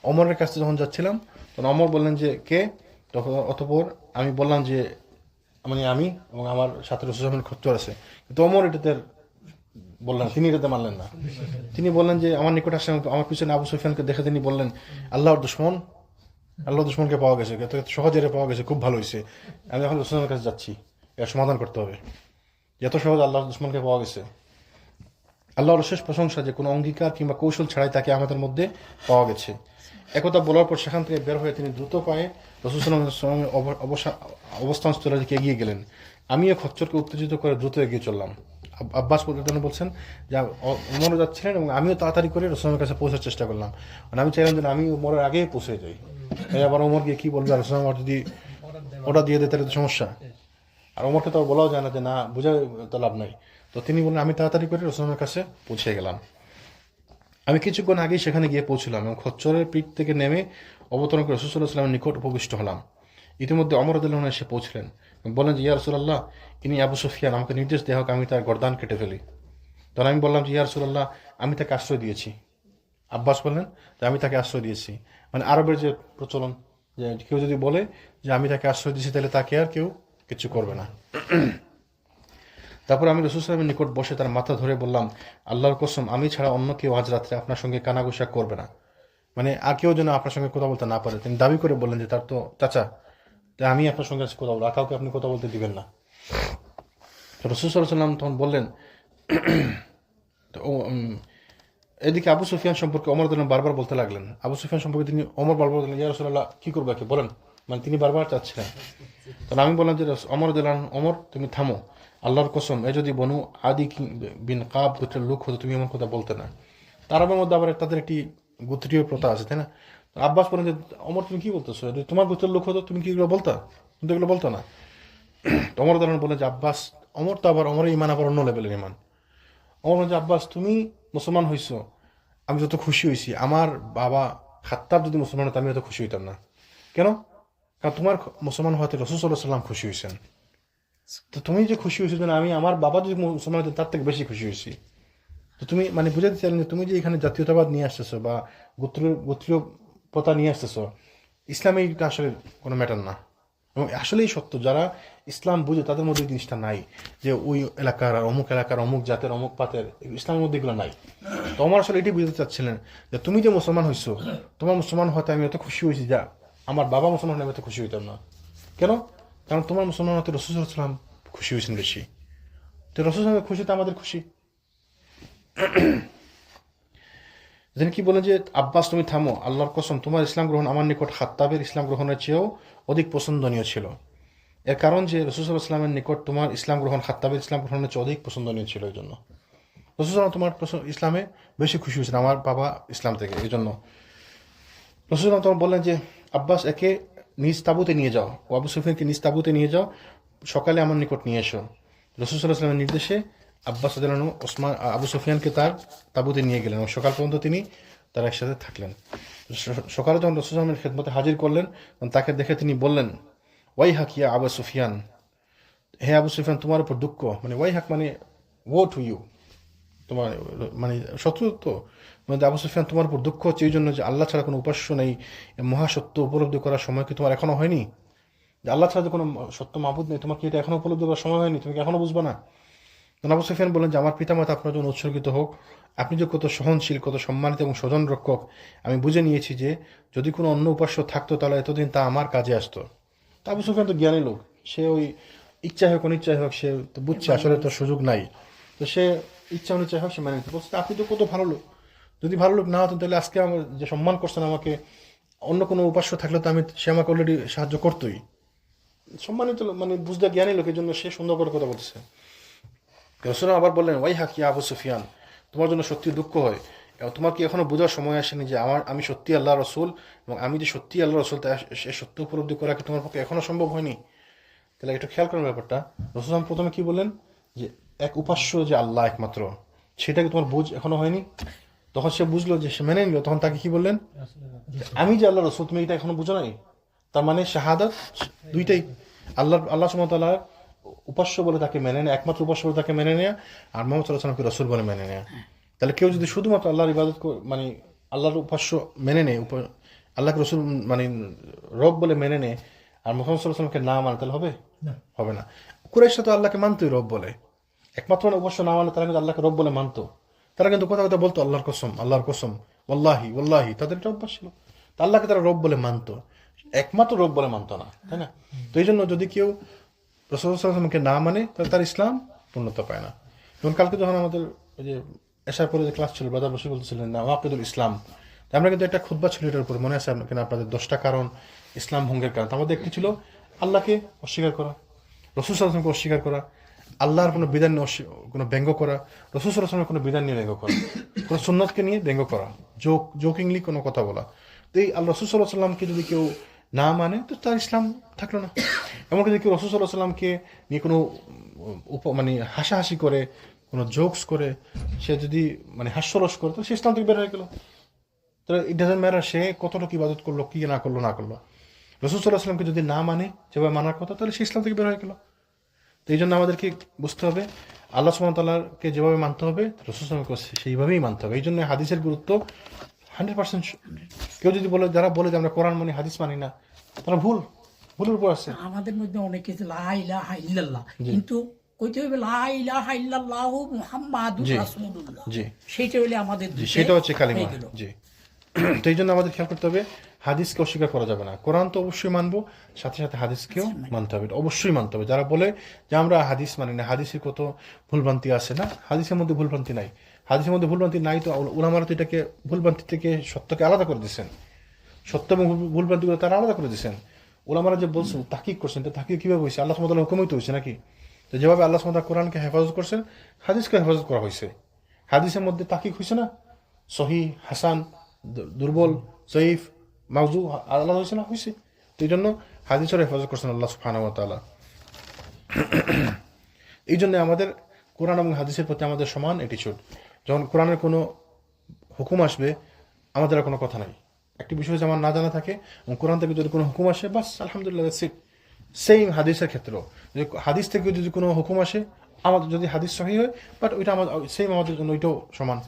ওমরের কাছে যখন যাচ্ছিলাম তখন ওমর বললেন যে কে? তখন অতঃপর আমি বললাম যে মানে আমি এবং আমার সাথে রাসূল সাল্লাল্লাহু আলাইহি ওয়াসাল্লামের খচ্চর আছে। কিন্তু ওমর এটাতে বললেন, তিনি এটাতে মানলেন না। তিনি বললেন যে আমার নিকট আসেন, আমার পিছনে আবু সুফিয়ানকে দেখে তিনি বললেন আল্লাহর দুশমন, আল্লাহর দুশমনকে পাওয়া গেছে, সহজে পাওয়া গেছে, খুব ভালো হয়েছে। আমি এখন রাসূলের কাছে যাচ্ছি, এর সমাধান করতে হবে। এত সহজ আল্লাহর দুশমনকে পাওয়া গেছে। আল্লাহর শেষ প্রশংসা যে কোনো অঙ্গীকার কিংবা কৌশল ছাড়াই তাকে আমাদের মধ্যে পাওয়া গেছে। একথা বলার পর সেখান থেকে বের হয়ে তিনি দ্রুত পায়ে রাসূল সাল্লাল্লাহু আলাইহি ওয়াসাল্লামের অবস্থান স্থলে দিকে এগিয়ে গেলেন। আমিও খচ্চরকে উত্তেজিত করে দ্রুত এগিয়ে চললাম। আব্বাস বলছেন যে ওমরও যাচ্ছিলেন এবং আমিও তাড়াতাড়ি করে রাসূলের কাছে পৌঁছার চেষ্টা করলাম, মানে আমি চাইলাম যে আমি ওমরের আগেই পৌঁছে যাই। আবার ওমর গিয়ে কি বলবে, রাসূল যদি ওটা দিয়ে দেয় তাহলে তো সমস্যা, আর ওমরকে তো বলাও যায় না যে না, বুঝে তো লাভ নাই। তো তিনি বললেন আমি তাড়াতাড়ি করে রাসূলের কাছে পৌঁছে গেলাম। আমি কিছুক্ষণ আগেই সেখানে গিয়ে পৌঁছলাম এবং খচ্চরের পিঠ থেকে নেমে অবতরণ করে রাসূল সাল্লাল্লাহু আলাইহি ওয়াসাল্লামের নিকট উপবিষ্ট হলাম। ইতিমধ্যে ওমর রাদিয়াল্লাহু আনহু এসে পৌঁছলেন এবং বললেন যে ইয়া রাসূলুল্লাহ, ইনি আবু সুফিয়ান, আমাকে নির্দেশ দেওয়া হোক আমি তার গর্দান কেটে ফেলি। তখন আমি বললাম যে ইয়া রাসূলুল্লাহ, আমি তাকে আশ্রয় দিয়েছি। আব্বাস বললেন যে আমি তাকে আশ্রয় দিয়েছি, মানে আরবের যে প্রচলন যে কেউ যদি বলে যে আমি তাকে আশ্রয় দিয়েছি তাহলে তাকে আর কেউ কিছু করবে না। তারপর আমি রাসূল সাল্লাল্লাহু আলাইহি ওয়াসাল্লামের নিকট বসে তার মাথা ধরে বললাম আল্লাহর কসম, আমি ছাড়া অন্য কেউ আজ রাত্রে আপনার সঙ্গে কানাঘুষা করবে না, মানে আর কেউ যেন আপনার সঙ্গে কথা বলতে না পারে। তিনি দাবি করে বললেন যে তার তো চাচা, তাই আমি আপনার সঙ্গে কথা বলবো, আর কাউকে আপনি কথা বলতে দিবেন না। তো রাসূল সাল্লাল্লাহু আলাইহি ওয়াসাল্লাম তখন বললেন এদিকে আবু সুফিয়ান সম্পর্কে ওমর রাদিয়াল্লাহু বারবার বলতে লাগলেন। আবু সুফিয়ান সম্পর্কে তিনি ওমর বারবার বললেন, ইয়া রাসূলুল্লাহ কি করবো একে বলেন, মানে তিনি বারবার চাচ্ছিলেন। তখন আমি বললাম যে ওমর রাদিয়াল্লাহু আনহু, ওমর তুমি থামো, আল্লাহর কসম এ যদি বনু আদি বিন কাব গোত্রের লোক হতো তুমি এমন কথা বলতে না। তার মধ্যে আবার তাদের একটি গোত্রীয় প্রথা আছে, তাই না? তো আব্বাস বলেন যে ওমর তুমি কি বলতেছো, যদি তোমার গোত্রের লোক হতো তুমি কি এগুলো বলতা? তুমি তো এগুলো বলতো না। তো ওমর রাদিয়াল্লাহু আনহু বলেন যে আব্বাস, ওমর তো আবার ওমরের ইমান আবার অন্য লেভেলের ইমান। ওমর বলেন যে আব্বাস তুমি মুসলমান হইছো, আমি যত খুশি হয়েছি, আমার বাবা খাত্তাব যদি মুসলমান হতো আমি এত খুশি হইতাম না। কেন? কারণ তোমার মুসলমান হওয়াতে রাসূল সাল্লাল্লাহু আলাইহি ওয়াসাল্লাম খুশি হয়েছেন। তো তুমি যে খুশি হয়েছো না, আমি আমার বাবা যদি মুসলমান হতেন তার থেকে বেশি খুশি হয়েছি। তো তুমি মানে বুঝাতে চাইলেন যে তুমি যে এখানে জাতীয়তাবাদ নিয়ে আসতেছো বা গোত্রীয় প্রথা নিয়ে আসতেছো, ইসলামে এটা আসলে কোনো ম্যাটার না। এবং আসলেই সত্য, যারা ইসলাম বুঝে তাদের মধ্যে এই জিনিসটা নাই যে ওই এলাকার আর অমুক এলাকার অমুক জাতের অমুক পাতের, ইসলামের মধ্যে এগুলো নাই। তো আমার আসলে এটাই বুঝতে চাচ্ছিলেন যে তুমি যে মুসলমান হয়েছো, তোমার মুসলমান হতে আমি এত খুশি হয়েছি যা আমার বাবা মুসলমান হলে আমি এত খুশি হইতাম না। কেন? কারণ তোমার মুসলমান হতে রাসূল সাল্লাল্লাহু আলাইহি ওয়াসাল্লাম খুশি হয়েছেন বেশি। তো রাসূল সাল্লাল্লাহু আলাইহি ওয়াসাল্লামের খুশিতে আমাদের খুশি। তিনি কি বলেন যে আব্বাস তুমি থামো, আল্লাহর কসম তোমার ইসলাম গ্রহণ আমার নিকট খাত্তাবের ইসলাম গ্রহণের চেয়েও অধিক পছন্দনীয় ছিল। এর কারণ যে রাসূল সাল্লাল্লাহু আলাইহি ওয়াসাল্লামের নিকট তোমার ইসলাম গ্রহণ খাত্তাবের ইসলাম গ্রহণের চেয়ে অধিক পছন্দনীয় ছিল। এই জন্য রাসূল সাল্লাল্লাহু তোমার ইসলামে বেশি খুশি হয়েছেন আমার বাবা ইসলাম থেকে। এই জন্য রাসূল সাল্লাল্লাহু তোমার বললেন যে আব্বাস একে নিজ তাঁবুতে নিয়ে যাও, ও আবু সুফিয়ানকে নিজ তাঁবুতে নিয়ে যাও, সকালে আমার নিকট নিয়ে এসো। রাসূল সাল্লাল্লাহু আলাইহি ওয়াসাল্লামের নির্দেশে আব্বাস রাদিয়াল্লাহু আনহু আবু সুফিয়ানকে তার তাঁবুতে নিয়ে গেলেন এবং সকাল পর্যন্ত তিনি তার একসাথে থাকলেন। সকালে যখন রাসূল সাল্লাল্লাহু আলাইহি ওয়াসাল্লামের খেদমতে হাজির করলেন, তাকে দেখে তিনি বললেন, ওয়াই হাক ইয়া আবু সুফিয়ান, হে আবু সুফিয়ান তোমার উপর দুঃখ, মানে ওয়াই হাক মানে ও টু ইউ, তোমার মানে শত্রু তো, মানে আবু সুফিয়ান তোমার উপর দুঃখ হচ্ছে এই জন্য যে আল্লাহ ছাড়া কোনো উপাস্য নেই, মহাসত্য উপলব্ধি করার সময় কি তোমার এখনো হয়নি? যে আল্লাহ ছাড়া যে কোনো সত্য মাবুদ নেই, তোমার কি এটা এখনো উপলব্ধি করার সময় হয়নি? তুমি কি এখনো বুঝবা না? তখন আবু সুফিয়ান বললেন যে আমার পিতামাতা আপনার জন্য উৎসর্গিত হোক, আপনি যে কত সহনশীল, কত সম্মানিত এবং স্বজন রক্ষক আমি বুঝে নিয়েছি যে যদি কোনো অন্য উপাস্য থাকতো তাহলে এতদিন তা আমার কাজে আসতো। তা আবু সুফিয়ান তো জ্ঞানী লোক, সে ওই ইচ্ছাই হোক অনিচ্ছাই হোক সে তো বুঝছে আসলে তো সুযোগ নাই। তো সে ইচ্ছা অনিচ্ছাই হোক সে মেনে নিতে বলছে আপনি তো কত ভালো লোক, যদি ভালো লোক না হতেন তাহলে আজকে আমার যে সম্মান করছেন আমাকে, অন্য কোনো উপাস্য থাকলে তো সে আমাকে অলরেডি সাহায্য করতোই। সম্মানিত লোক মানে বুঝতে জ্ঞানী লোকের জন্য সে সুন্দর করে কথা বলতেছে। রাসূল আবার বললেন ওয়াই হাক ইয়া আবু সুফিয়ান, তোমার জন্য সত্যি দুঃখ হয়, এবং তোমার কি এখনো বোঝার সময় আসেনি যে আমি সত্যি আল্লাহ রসুল, এবং আমি যে সত্যি আল্লাহ রসুল তা সে সত্য উপলব্ধি করা কি তোমার পক্ষে এখনো সম্ভব হয়নি? তাহলে একটু খেয়াল করার ব্যাপারটা, রাসূল প্রথমে কি বললেন যে এক উপাস্য যে আল্লাহ একমাত্র, সেটা কি তোমার বুঝ এখনো হয়নি? তখন সে বুঝলো, যে সে মেনে নিল, তখন তাকে কি বললেন, আমি যে আল্লাহ রসুল তুমি এটা এখনো বুঝো নাই? তার মানে শাহাদাত দুইটাই, আল্লাহ সুবহানাহু ওয়া তাআলার উপাস্য বলে তাকে মেনে নেয়া, একমাত্র উপাস্য বলে তাকে মেনে নেয়া, আর মুহাম্মদ সাল্লাল্লাহু আলাইহি ওয়াসাল্লামকে রসুল বলে মেনে নেয়া। তাহলে কেউ যদি শুধুমাত্র আল্লাহর ইবাদত মানে আল্লাহর উপাস্য মেনে নেয়, আল্লাহকে রসুল মানে রব বলে মেনে নেয়, আর মুহাম্মদ সাল্লাল্লাহু আলাইহি ওয়াসাল্লামকে না মানে, তাহলে হবে? হবে না। কুরাইশরা তো আল্লাহকে মানতোই রব বলে, একমাত্র উপাস্য না মানে তারা কিন্তু আল্লাহকে রব বলে মানতো। তারা কিন্তু কথা কথা বলতো আল্লাহর কসম, আল্লাহর কসম, ওয়াল্লাহি ওয়াল্লাহি, তাদের এটা অভ্যাস ছিল। তা আল্লাহকে তারা রব বলে মানতো, একমাত্র রব বলে মানতো না, তাই না? তো এই জন্য যদি কেউ রাসূল সাল্লাল্লাহু আলাইহি ওয়াসাল্লামকে না মানে তাহলে তার ইসলাম পূর্ণতা পায় না। এবং কালকে যখন আমাদের ওই যে এশার পরে যে ক্লাস ছিল, ব্রাদার বসে বলতেছিলেন না ওয়াকিদুল ইসলাম, আমরা কিন্তু একটা খুতবা ছিল এটার উপরে, মনে আছে আপনাদের 10টা কারণ ইসলাম ভঙ্গের কারণ। আমাদের একটি ছিল আল্লাহকে অস্বীকার করা, রাসূল সাল্লাল্লাহু আলাইহি ওয়াসাল্লামকে অস্বীকার করা, আল্লাহর কোনো বিধান নিয়ে কোনো ব্যঙ্গ করা, রাসূল সাল্লাল্লাহু আলাইহি ওয়াসাল্লামের কোনো বিধান নিয়ে ব্যঙ্গ করা, কোনো সুন্নাতকে নিয়ে ব্যঙ্গ করা, জোকিংলি কোনো কথা বলা। তো এই আল্লাহ রাসূল সাল্লাল্লাহু আলাইহি ওয়াসাল্লামকে যদি কেউ না মানে তো তার ইসলাম থাকলো না। এমনকি যদি কেউ রাসূল সাল্লাল্লাহু আলাইহি ওয়াসাল্লামকে নিয়ে কোনো মানে হাসাহাসি করে, কোনো জোকস করে, সে যদি মানে হাস্যরস করে, তো সে ইসলাম থেকে বের হয়ে গেল। তাহলে ইট ডাজন্ট ম্যাটার সে কতটুকু ইবাদত করলো, কি না করলো না করলো, রাসূল সাল্লাল্লাহু আলাইহি ওয়াসাল্লামকে যদি না মানে যেভাবে মানার কথা, তাহলে সে ইসলাম থেকে বের হয়ে গেল। তো এই জন্য আমাদেরকে বুঝতে হবে আল্লাহ সুবহানাহু ওয়া তাআলাকে যেভাবে মানতে হবে রাসূল সাল্লাল্লাহু আলাইহি ওয়াসাল্লামকে সেইভাবেই মানতে হবে। এই জন্য হাদিসের গুরুত্ব 100%। কেউ যদি যারা বলে যে আমরা কোরআন মানি হাদিস মানি না, তারা ভুলের উপর আছে। আমাদের মধ্যে অনেকে লা ইলাহা ইল্লাল্লাহ, কিন্তু কইতে হবে লা ইলাহা ইল্লাল্লাহু মুহাম্মাদুর রাসূলুল্লাহ, জি সেইটা হইলে আমাদের সেটা হচ্ছে কালিমা। জি, তো এই জন্য আমাদের খেয়াল করতে হবে হাদিসকে অস্বীকার করা যাবে না। কোরআন তো অবশ্যই মানবো, সাথে সাথে হাদিসকেও মানতে হবে, অবশ্যই মানতে হবে। যারা বলে যে আমরা হাদিস মানি না, হাদিসের কত ভুলভ্রান্তি আছে, না হাদিসের মধ্যে ভুলভ্রান্তি নাই, হাদিসের মধ্যে ভুলভ্রান্তি নাই, তো উলামারা তো এটাকে ভুলভ্রান্তি থেকে সত্যকে আলাদা করে দিচ্ছেন, সত্য এবং ভুলভ্রান্তিগুলো তারা আলাদা করে দিচ্ছেন। ওলামারা যে বলছেন তাহকিক করছেন, তো তাহকিক কীভাবে হয়েছে? আল্লাহ সুবহানাহু ওয়া তাআলার হুকুমই তো হয়েছে নাকি? তো যেভাবে আল্লাহ সুবহানাহু ওয়া তাআলা কোরআনকে হেফাজত করছেন, হাদিসকে হেফাজত করা হয়েছে। হাদিসের মধ্যে তাহকিক হয়েছে না, সহি, হাসান, দুর্বল, জয়ীফ, মাউজু আলাদা হয়েছে না? হয়েছে। তো এই জন্য হাদিসের হেফাজত করছেন আল্লাহ সুবহানাহু ওয়া তাআলা। এই জন্য আমাদের কোরআন এবং হাদিসের প্রতি আমাদের সমান অ্যাটিটিউড। যখন কোরআনের কোনো হুকুম আসবে, আমাদের আর কোনো কথা নাই। একটি বিষয় যদি আমার না জানা থাকে এবং কোরআন থেকে যদি কোনো হুকুম আসে, বাস আলহামদুলিল্লাহ, দ্যাটস ইট। সেম হাদিসের ক্ষেত্রেও যদি হাদিস থেকে যদি কোনো হুকুম আসে, আমাদের যদি হাদিস সহি হয়, বাট ওইটা আমাদের সেম, আমাদের জন্য ওইটাও সমান।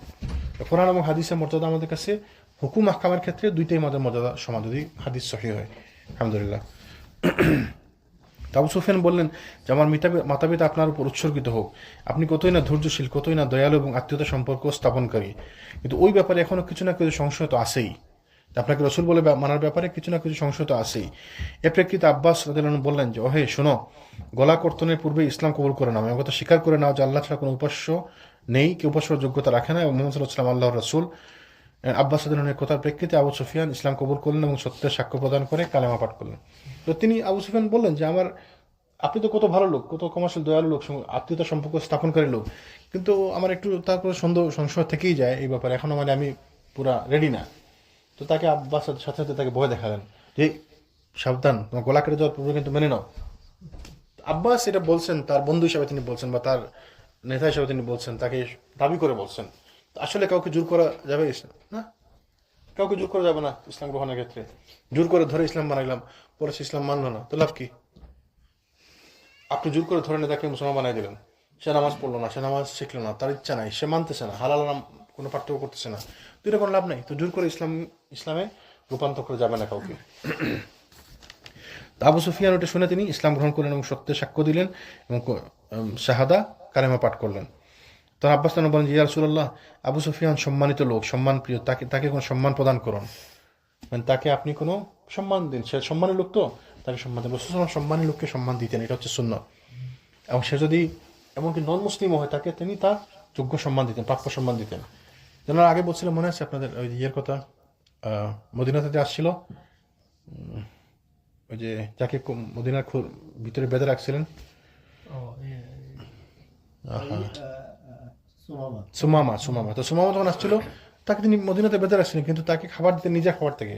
কোরআন এবং হাদিসের মর্যাদা আমাদের কাছে হুকুম আহকামের ক্ষেত্রে দুইটাই আমাদের মর্যাদা সমান, যদি হাদিস সহি হয়। আলহামদুলিল্লাহ। আবু সুফিয়ান বললেন যে আমার মাতা পিতা আপনার উপর উৎসর্গিত হোক, আপনি কতই না ধৈর্যশীল, কতই না দয়ালু এবং আত্মীয়তা সম্পর্ক স্থাপনকারী, কিন্তু ওই ব্যাপারে এখনো কিছু না কিছু সংশয় তো আছেই। আপনাকে রসুল বলে মানার ব্যাপারে কিছু না কিছু সংশয় তো আছেই। এ প্রেক্ষিতে আব্বাস রাদিয়াল্লাহু আনহু বললেন যে, ওহে শোনো, গলা কর্তনের পূর্বে ইসলাম কবুল করে নাও, এবং কথা স্বীকার করে নাও যে আল্লাহ ছাড়া কোনো উপাস্য নেই, কেউ উপাস্যর যোগ্যতা রাখে না, এবং মুহাম্মদ সাল্লাল্লাহু আলাইহি ওয়াসাল্লাম আল্লাহর রাসূল। আব্বাস রাদিয়াল্লাহু আনহুর কথার প্রেক্ষিতে আবু সুফিয়ান ইসলাম কবুল করলেন এবং সত্যের সাক্ষ্য প্রদান করে কালেমা পাঠ করলেন। তো তিনি আবু সুফিয়ান বললেন যে, আপনি তো কত ভালো লোক, কত কমার্শিয়াল দয়ালু লোক, আত্মীয়তা সম্পর্ক স্থাপনকারী লোক, কিন্তু আমার একটু তারপরে সংশয় থেকেই যায় এই ব্যাপারে, এখনো আমি পুরা রেডি না। তো তাকে আব্বাস সাথে সাথে তাকে ভয় দেখালেন যে, সাবধান, তোমার গলা কেটে যাওয়ার পূর্বে কিন্তু মেনে নাও। আব্বাস এটা বলছেন তার বন্ধু হিসাবে তিনি বলছেন, বা তার নেতা হিসাবে তিনি বলছেন, তাকে দাবি করে বলছেন। আসলে কাউকে জোর করা যাবে না, কাউকে জোর করা যাবে না ইসলাম গ্রহণের ক্ষেত্রে। জোর করে ধরে ইসলাম বানাইলাম, পরে সে ইসলাম মানলো না, তো লাভ কি? আপনি জোর করে ধরে তাকে মুসলমান বানাই দিলেন, সে নামাজ পড়লো না, সে নামাজ শিখলো না, তার ইচ্ছা নাই, সে মানতেছে না, হালাল নাম কোনো পার্থক্য করতেছে না, তো এটা কোনো লাভ নাই। তো জোর করে ইসলামে রূপান্তর করে যাবে না কাউকে। আবু সুফিয়ান ওটা শুনে তিনি ইসলাম গ্রহণ করলেন এবং সত্যের সাক্ষ্য দিলেন এবং শাহাদা কালেমা পাঠ করলেন। তখন আব্বাস বলেন যে, ইয়া রাসূলুল্লাহ, আবু সুফিয়ান সম্মানিত লোক, সম্মান প্রিয়, তাকে কোনো সম্মান প্রদান করুন, মানে তাকে আপনি কোনো সম্মান দিন, সে সম্মানী লোক, তো তাকে সম্মান দেন। রাসূল সম্মানী লোককে সম্মান দিতেন, এটা হচ্ছে সুন্নাহ। এবং সে যদি এমনকি নন মুসলিমও হয়, তাকে তিনি তার যোগ্য সম্মান দিতেন, প্রাপ্য সম্মান দিতেন। যেন আগে বলছিলাম, মনে আছে আপনাদের ওই ইয়ের কথা, মদিনাতে যে আসছিল, ওই যে যাকে মদিনার ভিতরে বেঁধে রাখছিলেন, সুমামা। তো সুমামা যখন আসছিল, তাকে তিনি মদিনাতে বেঁধে রাখছিলেন, কিন্তু তাকে খাবার দিতেন নিজের খাবার থেকে।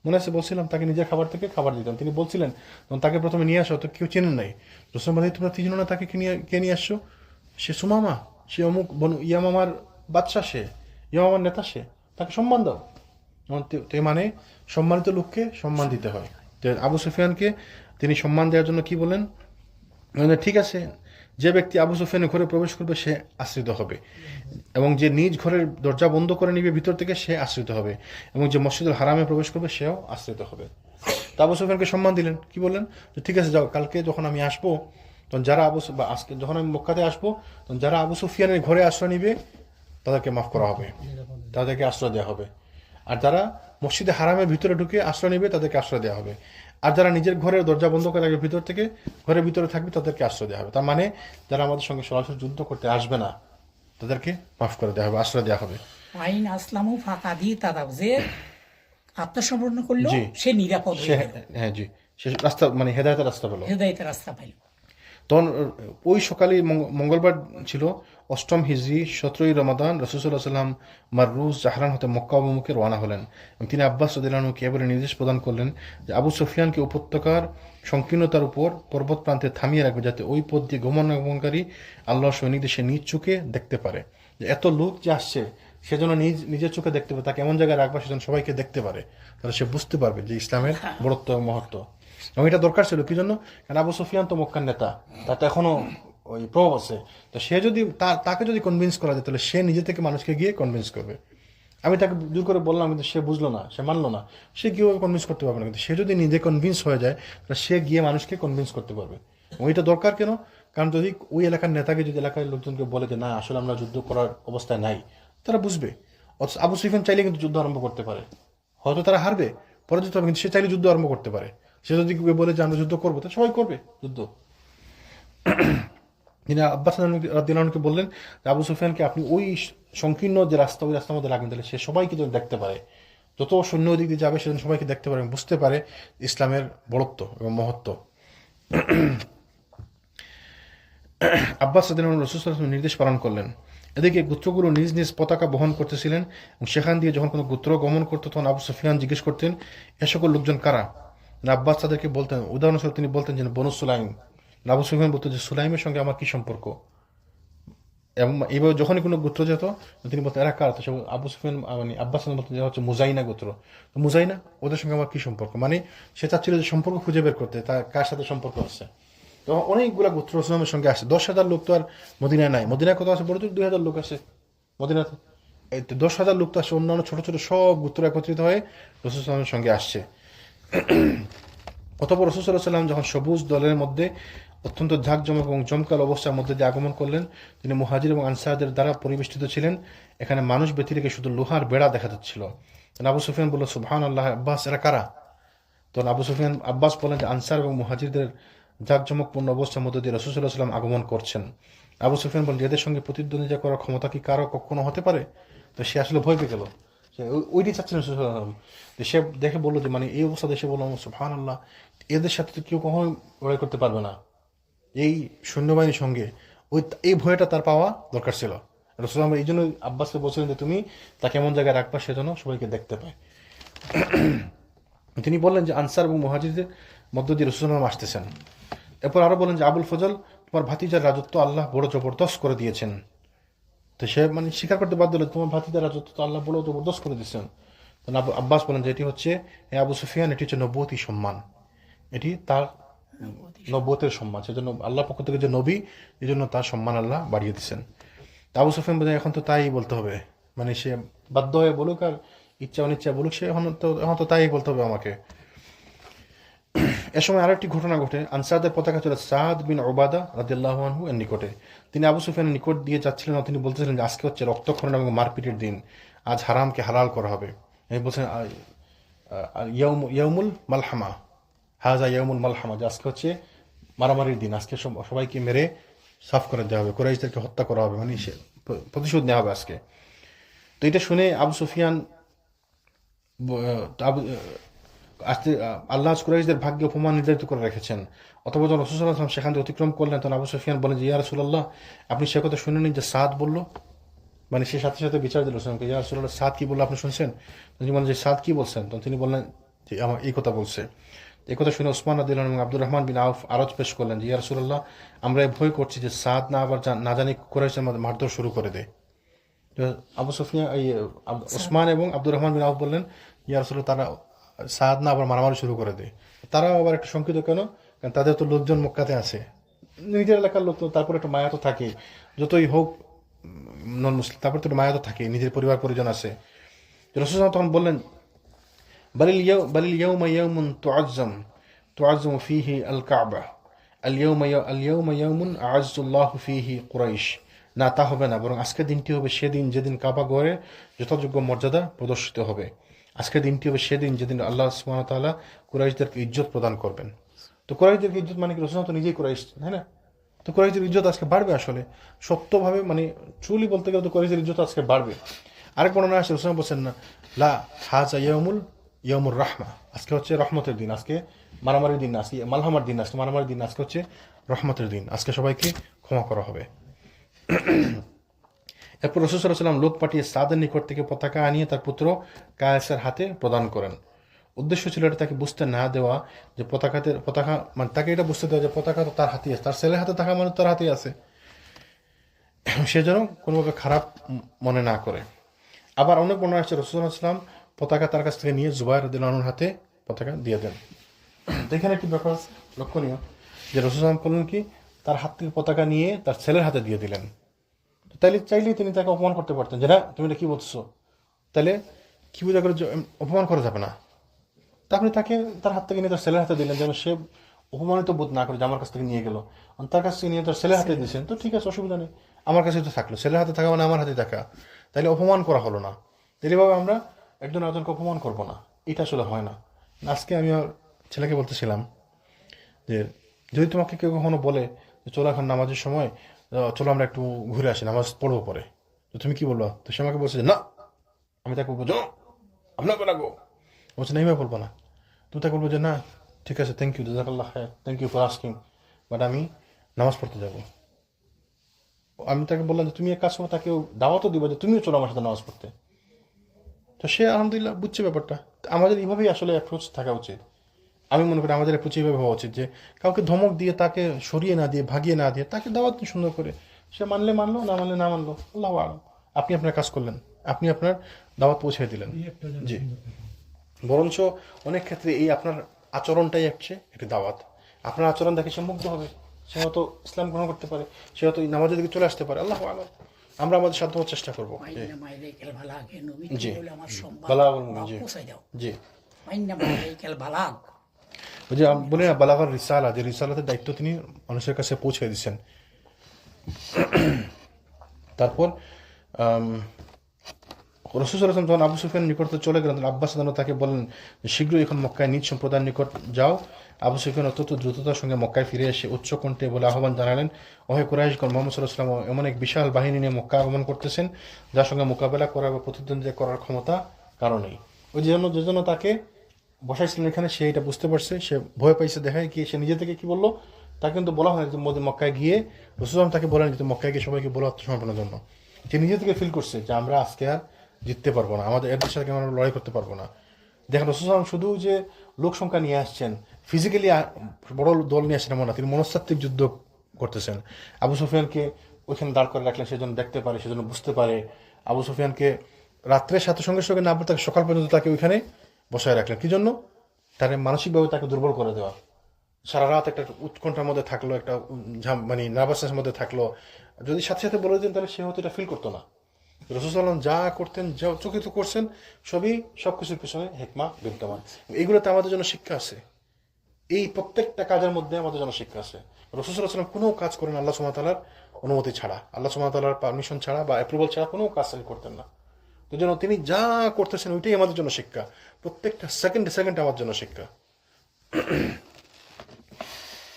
মনে আছে বলছিলাম, তাকে নিজের খাবার থেকে খাবার দিতেন। তিনি বলছিলেন তাকে প্রথমে নিয়ে আসো, তো কেউ চেনেন নাই। রসুল বলেন, তোমরা তিনজন না তাকে কে নিয়ে আসছো? সে সুমামা, সে অমুক ইয়ামামার বাদশা, সে ইয়ামামার নেতা, সে, তাকে সম্মান দাও। মানে সম্মানিত লোককে সম্মান দিতে হয়। তো আবু সুফিয়ানকে তিনি সম্মান দেওয়ার জন্য কি বলেন? ঠিক আছে, যে ব্যক্তি আবু সুফিয়ানের ঘরে প্রবেশ করবে সে আশ্রিত হবে, এবং যে নিজ ঘরের দরজা বন্ধ করে নিবে ভিতর থেকে সে আশ্রিত হবে, এবং যে মসজিদুল হারামে প্রবেশ করবে সেও আশ্রিত হবে। তা আবু সুফিয়ানকে সম্মান দিলেন, কি বললেন? যে ঠিক আছে, যাও, কালকে যখন আমি আসবো, তখন যারা আজকে যখন আমি মক্কাতে আসবো, তখন যারা আবু সুফিয়ানের ঘরে আশ্রয় নিবে তাদেরকে মাফ করা হবে, তাদেরকে আশ্রয় দেওয়া হবে। আর যারা মসজিদে হারামের ভিতরে ঢুকে আশ্রয় নেবে তাদেরকে আশ্রয় দেওয়া হবে। আর যারা নিজের ঘরের দরজা বন্ধ করে রাখবে ভিতর থেকে, ঘরের ভিতরে থাকবে, তাদেরকে আশ্রয় দেওয়া হবে। তার মানে যারা আমাদের সঙ্গে সরাসরি যুদ্ধ করতে আসবে না, তাদেরকে মাফ করে দেওয়া হবে, আশ্রয় দেওয়া হবে। আইন আসলামু ফাকাদি তাদাব, যে আত্মসমর্পণ করলো সে নিরাপদ হয়ে গেল। হ্যাঁ জি, সে রাস্তা, মানে হেদায়েতের রাস্তা পেল, হেদায়েতের রাস্তা পাইল। তখন ওই সকালে মঙ্গলবার ছিল ৮ম হিজরি ১৭ই রমাদান। রাসূল সাল্লাল্লাহু আলাইহি ওয়াসাল্লাম মাররুজ জাহরান হতে মক্কা অভিমুখে রওনা হলেন, এবং তিনি আব্বাস রাদিয়াল্লাহু আনহুকে এবারে নির্দেশ প্রদান করলেন যে আবু সুফিয়ানকে উপত্যকার সংকীর্ণতার উপর পর্বত প্রান্তে থামিয়ে রাখবে, যাতে ওই পথ দিয়ে গমনাগমনকারী আল্লাহর সৈনিকদের সে নিজ চোখে দেখতে পারে। যে এত লোক যে আসছে, সেজন্য নিজের চোখে দেখতে পারে, তাকে এমন জায়গায় রাখবা সেজন্য সবাইকে দেখতে পারে, তাহলে সে বুঝতে পারবে যে ইসলামের বড়ত্ব এবং মহত্ব। এবং এটা দরকার ছিল কি জন্য? কারণ আবু সুফিয়ান তো মক্কার নেতা, তার তো এখনো ওই প্রভাব আছে। তো সে যদি তাকে যদি কনভিন্স করা যায়, তাহলে সে নিজে থেকে মানুষকে গিয়ে কনভিন্স করবে। আমি তাকে জোর করে বললাম, কিন্তু সে বুঝলো না, সে মানলো না, সে কীভাবে কনভিন্স করতে পারবে না। কিন্তু সে যদি নিজে কনভিন্স হয়ে যায়, তাহলে সে গিয়ে মানুষকে কনভিন্স করতে পারবে। এবং এটা দরকার কেন? কারণ যদি ওই এলাকার নেতাকে, যদি এলাকার লোকজনকে বলে যে না, আসলে আমরা যুদ্ধ করার অবস্থায় নাই, তারা বুঝবে। অথচ আবু সুফিয়ান চাইলে কিন্তু যুদ্ধ আরম্ভ করতে পারে, হয়তো তারা হারবে, পরাজিত হবে, কিন্তু সে চাইলে যুদ্ধ আরম্ভ করতে পারে। সে যদি বলে যে আমরা যুদ্ধ করবো, তো সবাই করবে যুদ্ধ। তিনি আব্বাস রাদিয়াল্লাহু আনহুকে বললেন, আবু সুফিয়ানকে আপনি ওই সংকীর্ণ যে রাস্তা, ওই রাস্তার মধ্যে রাখবেন, তাহলে সে সবাইকে যেন দেখতে পারে, যত সৈন্য ওই দিক দিয়ে যাবে সেজন্য সবাইকে দেখতে পারে এবং বুঝতে পারে ইসলামের বড়ত্ব এবং মহত্ব। আব্বাস রাদিয়াল্লাহু আনহু রাসূল সাল্লাল্লাহু আলাইহি ওয়াসাল্লামের নির্দেশ পালন করলেন। এদিকে গোত্রগুলো নিজ নিজ পতাকা বহন করতেছিলেন এবং সেখান দিয়ে যখন কোনো গোত্র গমন করতো তখন আবু সুফিয়ান জিজ্ঞেস করতেন, এ সকল লোকজন কারা? আব্বাস তাদেরকে বলতেন, উদাহরণস্বরূপ তিনি বলতেন যে বনু সুলাইম। আবু সুফিয়ান বলতেন যে সুলাইমের সঙ্গে আমার কি সম্পর্ক? এবং এইভাবে যখনই কোনো গোত্র যেত তিনি বলতেন এরা কার? তো আবু সুফিয়ান মানে আব্বাস বলতেন যে হচ্ছে মুজাইনা গোত্র। তো মুজাইনা, ওদের সঙ্গে আমার কি সম্পর্ক? মানে সে চাচ্ছিল যে সম্পর্ক খুঁজে বের করতে, তার কার সাথে সম্পর্ক আছে। তো অনেকগুলা গোত্র রসুলের সঙ্গে আসে, 10,000 লোক তো আর মদিনায় নাই। মদিনায় কত আছে? বড় তো 2,000 লোক আছে মদিনাতে। এই 10,000 লোক তো আসে, অন্যান্য ছোট ছোট সব গোত্র একত্রিত হয়ে রসুল সাল্লামের সঙ্গে আসছে। অতঃপর রাসূল সাল্লাল্লাহু আলাইহি ওয়াসাল্লাম যখন সবুজ দলের মধ্যে অত্যন্ত ঝাঁকজমক এবং জমকাল অবস্থার মধ্যে দিয়ে আগমন করলেন, তিনি মুহাজির এবং আনসারদের দ্বারা পরিবেষ্টিত ছিলেন। এখানে মানুষ ব্যতি রেখে শুধু লোহার বেড়া দেখা যাচ্ছিল। আবু সুফিয়ান বলল, সুবহানাল্লাহ, আব্বাস এরা কারা? তখন আব্বাস বলেন যে আনসার এবং মুহাজিরদের জাঁকজমকপূর্ণ অবস্থার মধ্যে দিয়ে রাসূল সাল্লাল্লাহু আলাইহি ওয়াসাল্লাম আগমন করছেন। আবু সুফিয়ান বলেন, এদের সঙ্গে প্রতিদ্বন্দ্বিতা করার ক্ষমতা কি কারো কখনো হতে পারে? তো সে আসলে ভয় পেয়ে গেল, সে ওইটি চাচ্ছিলেন রাসূল সাল্লাল্লাহু আলাইহি ওয়াসাল্লাম। সে দেখে বললো যে মানে এই অবস্থা দেশে বললো, সুবহানাল্লাহ, এদের সাথে তো কেউ কখনোই লড়াই করতে পারবে না এই সৈন্যবাহিনীর সঙ্গে। এই ভয়টা তার পাওয়া দরকার ছিল। রাসূল এই জন্য আব্বাসকে বলছিলেন যে তুমি তাকে এমন জায়গায় রাখবা সেজন্য সবাইকে দেখতে পায়। তিনি বললেন যে আনসার এবং মুহাজিরদের মধ্য দিয়ে রাসূল আসতেছেন। এরপর আরো বলেন যে আবুল ফজল, তোমার ভাতিজার রাজত্ব আল্লাহ বড় জবরদস্ত করে দিয়েছেন। তো সে মানে স্বীকার করতে বাধ্য হলো, তোমার ভাতিজার রাজত্ব তো আল্লাহ বড় জবরদস্ত করে দিয়েছেন। আব্বাস বলেন যে এটি হচ্ছে আবু সুফিয়ান, এটি হচ্ছে নবুয়তি সম্মান, এটি তার নবুয়তের সম্মান, সেজন্য আল্লাহ পক্ষ থেকে যে নবী, এই জন্য তার সম্মান আল্লাহ বাড়িয়ে দিচ্ছেন। আবু সুফিয়ান বলে এখন তো তাই বলতে হবে, মানে সে বাধ্য হয়ে বলুক আর ইচ্ছা অনিচ্ছা বলুক, সে এখন তো তাই বলতে হবে আমাকে। এ সময় আরেকটি ঘটনা ঘটে। আনসারদের পতাকা ছিল সাদ বিন উবাদা রাদিয়াল্লাহু আনহু এর নিকটে। তিনি আবু সুফিয়ানের নিকট দিয়ে যাচ্ছিলেন, তিনি বলতেছিলেন যে আজকে হচ্ছে রক্তক্ষরণ এবং মারপিটের দিন, আজ হারামকে হালাল করা হবে। এই বলছেন ইয়াউমুল মালহামা, হাজা ইয়াউমুল মালহামা, যে আজকে হচ্ছে মারামারির দিন, আজকে সবাইকে মেরে সাফ করে দেওয়া হবে, কুরাইশদেরকে হত্যা করা হবে, মানে প্রতিশোধ নেওয়া হবে আজকে। তো এটা শুনে আবু সুফিয়ান আল্লাহ কুরাইশদের ভাগ্যে অপমান নির্ধারিত করে রেখেছেন। অথবা যখন রাসূল সাল্লাল্লাহু আলাইহি ওয়াসাল্লাম সেখান থেকে অতিক্রম করলেন, তখন আবু সুফিয়ান বলেন যে ইয়া রাসূলুল্লাহ, আপনি সে কথা শুনেনি যে সাদ বলল? মানে সে সাথে সাথে বিচার দিল রাসূলকে, ইয়া রাসূলুল্লাহ, সাদ কি বললো আপনি শুনছেন? তিনি বলেন যে সাদ কি বলছেন? তখন তিনি বললেন যে আমার এই কথা বলছে। এই কথা শুনে ওসমান রাদিয়াল্লাহু আনহু এবং আব্দুর রহমান বিন আউফ আরজ পেশ করলেন যে ইয়া রাসূলুল্লাহ, আমরা ভয় করছি যে সাদ না জানি কুরাইশের মধ্যে মারধর শুরু করে দেয়। আবু সুফিয়ান ওসমান এবং আব্দুর রহমান বিন আউফ বললেন, ইয়া রাসূলুল্লাহ, তারা সাদ না আবার মারামারি শুরু করে দেয়। তারাও আবার একটু শঙ্কিত কেন? কারণ তাদের তো লোকজন মক্কাতে আছে, নিজের এলাকার লোক, তো তারপর একটু মায়া তো থাকে, যতই হোক নন মুসলিম, তারপর তো একটু মায়া তো থাকে, নিজের পরিবার পরিজন আছে। রাসূল তখন বললেন, বালিল ইয়াউমা ইয়াউমুন তুআজ্জাম ফীহি আল কাবা, আল ইয়াউমা ইয়াউমুন আ'আজ্জাল্লাহু ফীহি কুরাইশ। না, তা হবে না, বরং আজকের দিনটি হবে সেদিন যেদিন কাবা ঘরে যথাযোগ্য মর্যাদা প্রদর্শিত হবে। আজকের দিনটি হবে সেদিন যেদিন আল্লাহ সুবহানাহু ওয়া তাআলা কুরাইশদেরকে ইজ্জত প্রদান করবেন। তো কুরাইশদেরকে ইজ্জত মানে কি? রাসূল তো নিজেই কুরাইশ, তাই না? তো কুরাইশদের ইজ্জত আজকে বাড়বে, আসলে সত্যভাবে মানে ট্রুলি বলতে গেলে তো কুরাইশদের ইজ্জত আজকে বাড়বে। আরেক বর্ণনা আসছে, রাসূল বলছেন না, লা হাজা ইয়াউমুর রাহমা, আজকে হচ্ছে রহমতের দিন, আজকে মারামারির দিন না, আজকে মালহামার দিন, আজকে মারামারির দিন, আজকে হচ্ছে রহমতের দিন, আজকে সবাইকে ক্ষমা করা হবে। এরপর রাসূল সাল্লাল্লাহু আলাইহি ওয়াসাল্লাম লোক পাঠিয়ে সাদের নিকট থেকে পতাকা আনিয়ে তার পুত্র কায়েসের হাতে প্রদান করেন। উদ্দেশ্য ছিল এটা তাকে বুঝতে না দেওয়া যে পতাকা মানে তাকে এটা বুঝতে দেওয়া যে পতাকা তো তার হাতেই আছে, তার ছেলের হাতে থাকা মানে তার হাতেই আছে, সে যেন কোনোভাবে খারাপ মনে না করে। আবার অনেক মনে আসছে রাসূল সাল্লাল্লাহু আলাইহি ওয়াসাল্লাম পতাকা তার কাছ থেকে নিয়ে জুবাইর রাদিয়াল্লাহু আনহুর হাতে পতাকা দিয়ে দেন। এখানে একটি ব্যাপার লক্ষণীয় যে রাসূল সাল্লাল্লাহু আলাইহি ওয়াসাল্লাম করলেন কি, তার হাত থেকে পতাকা নিয়ে তার ছেলের হাতে দিয়ে দিলেন। তাইলে চাইলেই তিনি তাকে অপমান করতে পারতেন যে না তুমি এটা কি বলছো, তাহলে কি বোঝা করে অপমান করা যাবে না। তা আপনি তাকে তার হাত থেকে নিয়ে তার ছেলের হাতে দিলেন যেন সে অপমানিত বোধ না করে যে আমার কাছ থেকে নিয়ে গেল, তার কাছ থেকে নিয়ে তার ছেলের হাতে দিয়েছেন, তো ঠিক আছে, অসুবিধা নেই, আমার কাছে তো থাকলো, ছেলের হাতে থাকা মানে আমার হাতে থাকা, তাইলে অপমান করা হলো না। এইভাবে আমরা একজন আরেকজনকে অপমান করবো না, এটা আসলে হয় না। আজকে আমি আমার ছেলেকে বলতেছিলাম যে যদি তোমাকে কেউ কখনো বলে যে চলো এখন নামাজের সময়, চলো আমরা একটু ঘুরে আসি, নামাজ পড়বো পরে, তো তুমি কি বলবো? তো সে আমাকে বলছে যে, না, আমি তাকে বলবো, আমি না গো, বলছে না, এইভাবে বলবো না। তুমি তাকে বলবো যে, না ঠিক আছে, থ্যাংক ইউ, জাজাকাল্লাহ খায়ের, thank you for asking, but আমি নামাজ পড়তে যাবো। আমি তাকে বললাম যে তুমি এক কাজ করো, তাকেও দাওয়াতও দিবা যে তুমিও চলো আমার সাথে নামাজ পড়তে। তো সে আলহামদুলিল্লাহ বুঝছে ব্যাপারটা। আমাদের এইভাবেই আসলে অ্যাপ্রোচ থাকা উচিত। আমি মনে করি আমাদের অ্যাপ্রোচ এইভাবে হওয়া উচিত যে কাউকে ধমক দিয়ে, তাকে সরিয়ে না দিয়ে, ভাগিয়ে না দিয়ে, তাকে দাওয়াত দিন সুন্দর করে। সে মানলে মানলো, না মানলে না মানলো, আল্লাহু আ'লাম। আপনি আপনার কাজ করলেন, আপনি আপনার দাওয়াত পৌঁছে দিলেন। এই একটা যেন জি। সুন্দর থাকে। বরঞ্চ অনেক ক্ষেত্রে এই আপনার আচরণটাই হচ্ছে একটি দাওয়াত। আপনার আচরণ দেখে সে মুগ্ধ হবে, সে হয়তো ইসলাম গ্রহণ করতে পারে, সে হয়তো এই নামাজের দিকে চলে আসতে পারে। আল্লাহু আ'লাম। আমরা আমাদের সাধ্যমত চেষ্টা করবো। জি মাইন্না মাইলাইকাল বালাগ, হে নবী জি। তুমি হলে আমার সংবাদ বালাগুল মুবিন, জি পৌঁছাই দাও। জি। মাইন্না মাইলাইকাল বালাগ। ওই যে বলে না, বালাগার রিসালা, যে রিসালাতের দায়িত্ব তিনি মানুষের কাছে পৌঁছে দিচ্ছেন। তারপর রাসূল সাল্লাল্লাহু আলাইহি ওয়াসাল্লাম যখন আবু সুফিয়ানের নিকট চলে গেলেন, আব্বাস রাদিয়াল্লাহু তাকে বলেন শীঘ্রই এখন মক্কায় নিজ সম্প্রদায়ের নিকট যাও। আবু সুফিয়ান অত্যন্ত দ্রুততার সঙ্গে মক্কায় ফিরে এসে উচ্চ কণ্ঠে বলে আহ্বান জানালেন, ওহে কুরাইশগণ, মুহাম্মদ সাল্লাল্লাহু আলাইহি ওয়াসাল্লাম এমন এক বিশাল বাহিনী নিয়ে মক্কা আগমন করতেছেন যার সঙ্গে মোকাবেলা করার বা প্রতিদ্বন্দ্বিতা করার ক্ষমতা কারণেই। ওই যে জন্য তাকে বসাইছিলেন এখানে, সে এটা বুঝতে পারছে, সে ভয় পাইছে। দেখায় কি সে নিজে থেকে কি বললো, তাকে কিন্তু বলা হয় যে মক্কায় গিয়ে রাসূল তাকে বলেন যে মক্কায় গিয়ে সবাইকে বলো আত্মসমর্পণের জন্য। সে নিজে থেকে ফিল করছে যে আমরা আজকে আর জিততে পারবো না, আমাদের এদের সাথে আমরা লড়াই করতে পারবো না। দেখেন রাসূল শুধু যে লোক সংখ্যা নিয়ে আসছেন, ফিজিক্যালি বড় দল নিয়ে আসছেন এমন না, তিনি মনস্তাত্ত্বিক যুদ্ধ করতেছেন। আবু সুফিয়ানকে ওইখানে দাঁড় করে রাখলেন সেজন্য দেখতে পারে, সেজন্য বুঝতে পারে। আবু সুফিয়ানকে রাত্রের সাথে সঙ্গে সঙ্গে না তাকে সকাল পর্যন্ত তাকে ওইখানে বসায় রাখলেন কি জন্য? তার মানসিকভাবে তাকে দুর্বল করে দেওয়া। সারা রাত একটা উৎকণ্ঠার মধ্যে থাকলো, একটা মানে নার্ভাসনেসের মধ্যে থাকলো। যদি সাথে সাথে বলে দিন তাহলে সে হয়তো এটা ফিল করতো না। রাসূল সাল্লাল্লাহু আলাইহি ওয়াসাল্লাম যা করতেন, যা চকিত করছেন, সবকিছুর পিছনে হিকমা বিদ্যমান। এইগুলোতে আমাদের জন্য শিক্ষা আছে। এই প্রত্যেকটা কাজের মধ্যে আমাদের জন্য শিক্ষা আছে। রাসূল সাল্লাল্লাহু আলাইহি ওয়াসাল্লাম কোনো কাজ করেন আল্লাহ সুবহানাহু ওয়া তাআলার অনুমতি ছাড়া, আল্লাহ সুবহানাহু ওয়া তাআলার পারমিশন ছাড়া বা অ্যাপ্রুভাল ছাড়া কোনো কাজ তিনি করতেন না। তো জন্য তিনি যা করতেছেন ওইটাই আমাদের জন্য শিক্ষা। প্রত্যেকটা সেকেন্ডে সেকেন্ডে আমাদের জন্য শিক্ষা।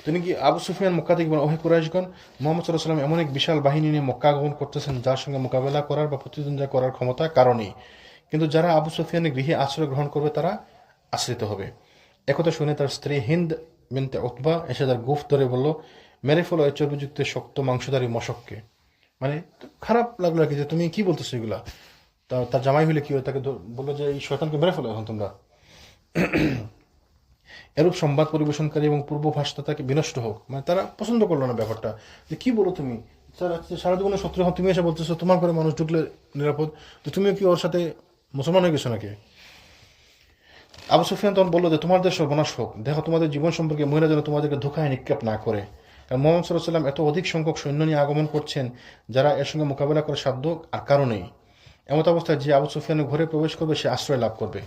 তিনি কি আবু সুফিয়ান মক্কা থেকে বলেন, ওহে কুরাইশগণ, মুহাম্মদ সাল্লাল্লাহু আলাইহি ওয়াসাল্লাম এমন এক বিশাল বাহিনী নিয়ে মক্কা আগমন করতেছেন যার সঙ্গে মোকাবেলা করার বা প্রতিদ্বন্দ্বিতা করার ক্ষমতা কারণেই। কিন্তু যারা আবু সুফিয়ানের গৃহে আশ্রয় গ্রহণ করবে তারা আশ্রিত হবে। একথা শুনে তার স্ত্রী হিন্দ বিনতে উতবা এসে তার গুফ ধরে বলল, মেরে ফেলো এই চর্বিযুক্ত শক্ত মাংসধারী মশককে। মানে খারাপ লাগলো আর কি, যে তুমি কি বলতেছো এগুলা। তার জামাই হইলে কি হয়, তাকে বললো যে এই শয়তানকে মেরে ফেলো এখন তোমরা। এরূপ সংবাদ পরিবেশনকারী এবং পূর্বভাষটা তাকে বিনষ্ট হোক। মানে তারা পছন্দ করলো না ব্যাপারটা, যে কি বলো তুমি, সারা জীবনের শত্রু এখন তুমি এসে বলতেছো তোমার ঘরে মানুষ ঢুকলে নিরাপদ, তো তুমিও কি ওর সাথে মুসলমান হয়ে গেছো নাকি? আবু সুফিয়ান তখন বললো যে তোমাদের সর্বনাশ হোক, দেখো তোমাদের জীবন সম্পর্কে মহিলা যেন তোমাদেরকে ধোকায় নিক্ষেপ না করে। কারণ মুহাম্মদ সাল্লাল্লাহু আলাইহি ওয়াসাল্লাম এত অধিক সংখ্যক সৈন্য নিয়ে আগমন করছেন যারা এর সঙ্গে মোকাবেলা করার সাধ্য আর কারণেই। এমত অবস্থায় যে আবু সুফিয়ানের ঘরে প্রবেশ করবে সে আশ্রয় লাভ করবে।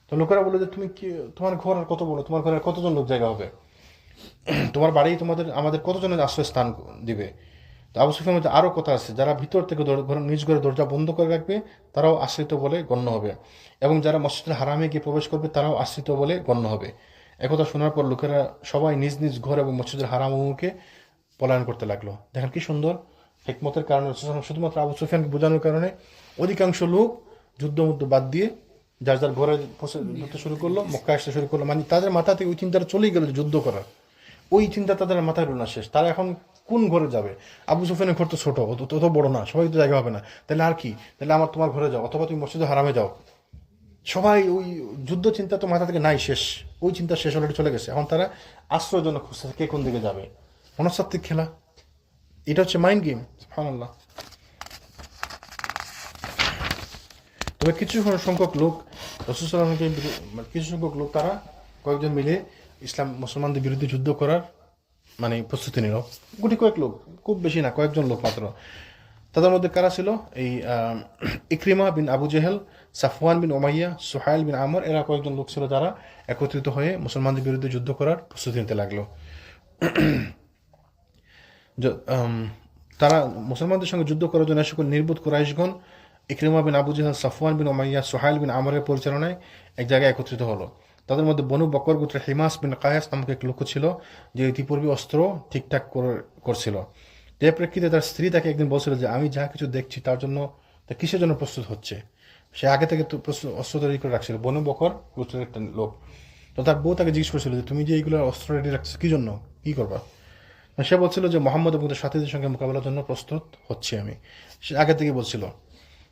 তো লোকেরা বললো যে তুমি কি, তোমার ঘর আর কত বলো, তোমার ঘরে কতজন লোক জায়গা হবে, তোমার বাড়ি আমাদের কতজনের আশ্রয় স্থান দিবে। তো আবু সুফিয়ানের মধ্যে আরও কথা আছে, যারা ভিতর থেকে নিজ ঘরে দরজা বন্ধ করে রাখবে তারাও আশ্রিত বলে গণ্য হবে, এবং যারা মসজিদের হারামে গিয়ে প্রবেশ করবে তারাও আশ্রিত বলে গণ্য হবে। একথা শোনার পর লোকেরা সবাই নিজ নিজ ঘর এবং মসজিদের হারাম অভিমুখে পলায়ন করতে লাগলো। দেখেন কি সুন্দর হিকমতের কারণে, শুধুমাত্র আবু সুফিয়ানকে বোঝানোর কারণে অধিকাংশ লোক যুদ্ধ বাদ দিয়ে যার যার ঘরে ঢুকতে শুরু করলো, মক্কা আসতে শুরু করলো। মানে তাদের মাথা থেকে ওই চিন্তাটা চলেই গেল যুদ্ধ করার, ওই চিন্তা তাদের মাথায় রোনা শেষ। তারা এখন কোন ঘরে যাবে? আবু সুফিয়ানের ঘর তো ছোট, অত বড় না, সবাই তো জায়গা হবে না, তাহলে আর কি, তাহলে তোমার ঘরে যাও, অথবা তুমি মসজিদে হারামে যাও। সবাই ওই যুদ্ধ চিন্তা তো মাথা থেকে নাই, শেষ, ওই চিন্তা শেষ অলরেডি চলে গেছে। এখন তারা আশ্রয়ের জন্য খুঁজছে কে কোন দিকে যাবে। মনস্তাত্ত্বিক খেলা, এটা হচ্ছে মাইন্ড গেম। সুবহানাল্লাহ। তবে কিছু সংখ্যক লোক রাসূল সাল্লাল্লাহু আলাইহি ওয়াসাল্লামকে, কিছু সংখ্যক লোক তারা কয়েকজন মিলে ইসলাম মুসলমানদের বিরুদ্ধে যুদ্ধ করার মানে প্রস্তুতি নিল। কয়েক লোক, খুব বেশি না, কয়েকজন লোক মাত্র। তাদের মধ্যে কারা ছিল? এই ইকরিমা বিন আবু জেহেল, সাফওয়ান বিন উমাইয়া, সুহাইল বিন আমর, এরা কয়েকজন লোক ছিল যারা একত্রিত হয়ে মুসলমানদের বিরুদ্ধে যুদ্ধ করার প্রস্তুতি নিতে লাগলো। তারা মুসলমানদের সঙ্গে যুদ্ধ করার জন্য সকল নির্বোধ কুরাইশগণ ইকরিমা বিন আবু জেহেল, সাফওয়ান বিন উমাইয়া, সুহাইল বিন আমরের পরিচালনায় এক জায়গায় একত্রিত হলো। তাদের মধ্যে বনু বকর গোত্রের হিমাস বিন কায়াস নামক এক লোক ছিল, যে ইতিপূর্বে অস্ত্র ঠিকঠাক করছিল। যে প্রেক্ষিতে তার স্ত্রী তাকে একদিন বলছিল যে আমি যা কিছু দেখছি তার জন্য তা কিসের জন্য প্রস্তুত হচ্ছে। সে আগে থেকে তো অস্ত্র তৈরি করে রাখছিল, বনু বকর গোত্রের একটা লোক। তো তার বউ তাকে জিজ্ঞেস করছিল যে তুমি যে এইগুলো অস্ত্র রেডি রাখছো কি জন্য, কি করবা। সে বলছিল যে মোহাম্মদ এবং তার সাথীদের সঙ্গে মোকাবেলার জন্য প্রস্তুত হচ্ছে আমি। সে আগে থেকে বলছিল।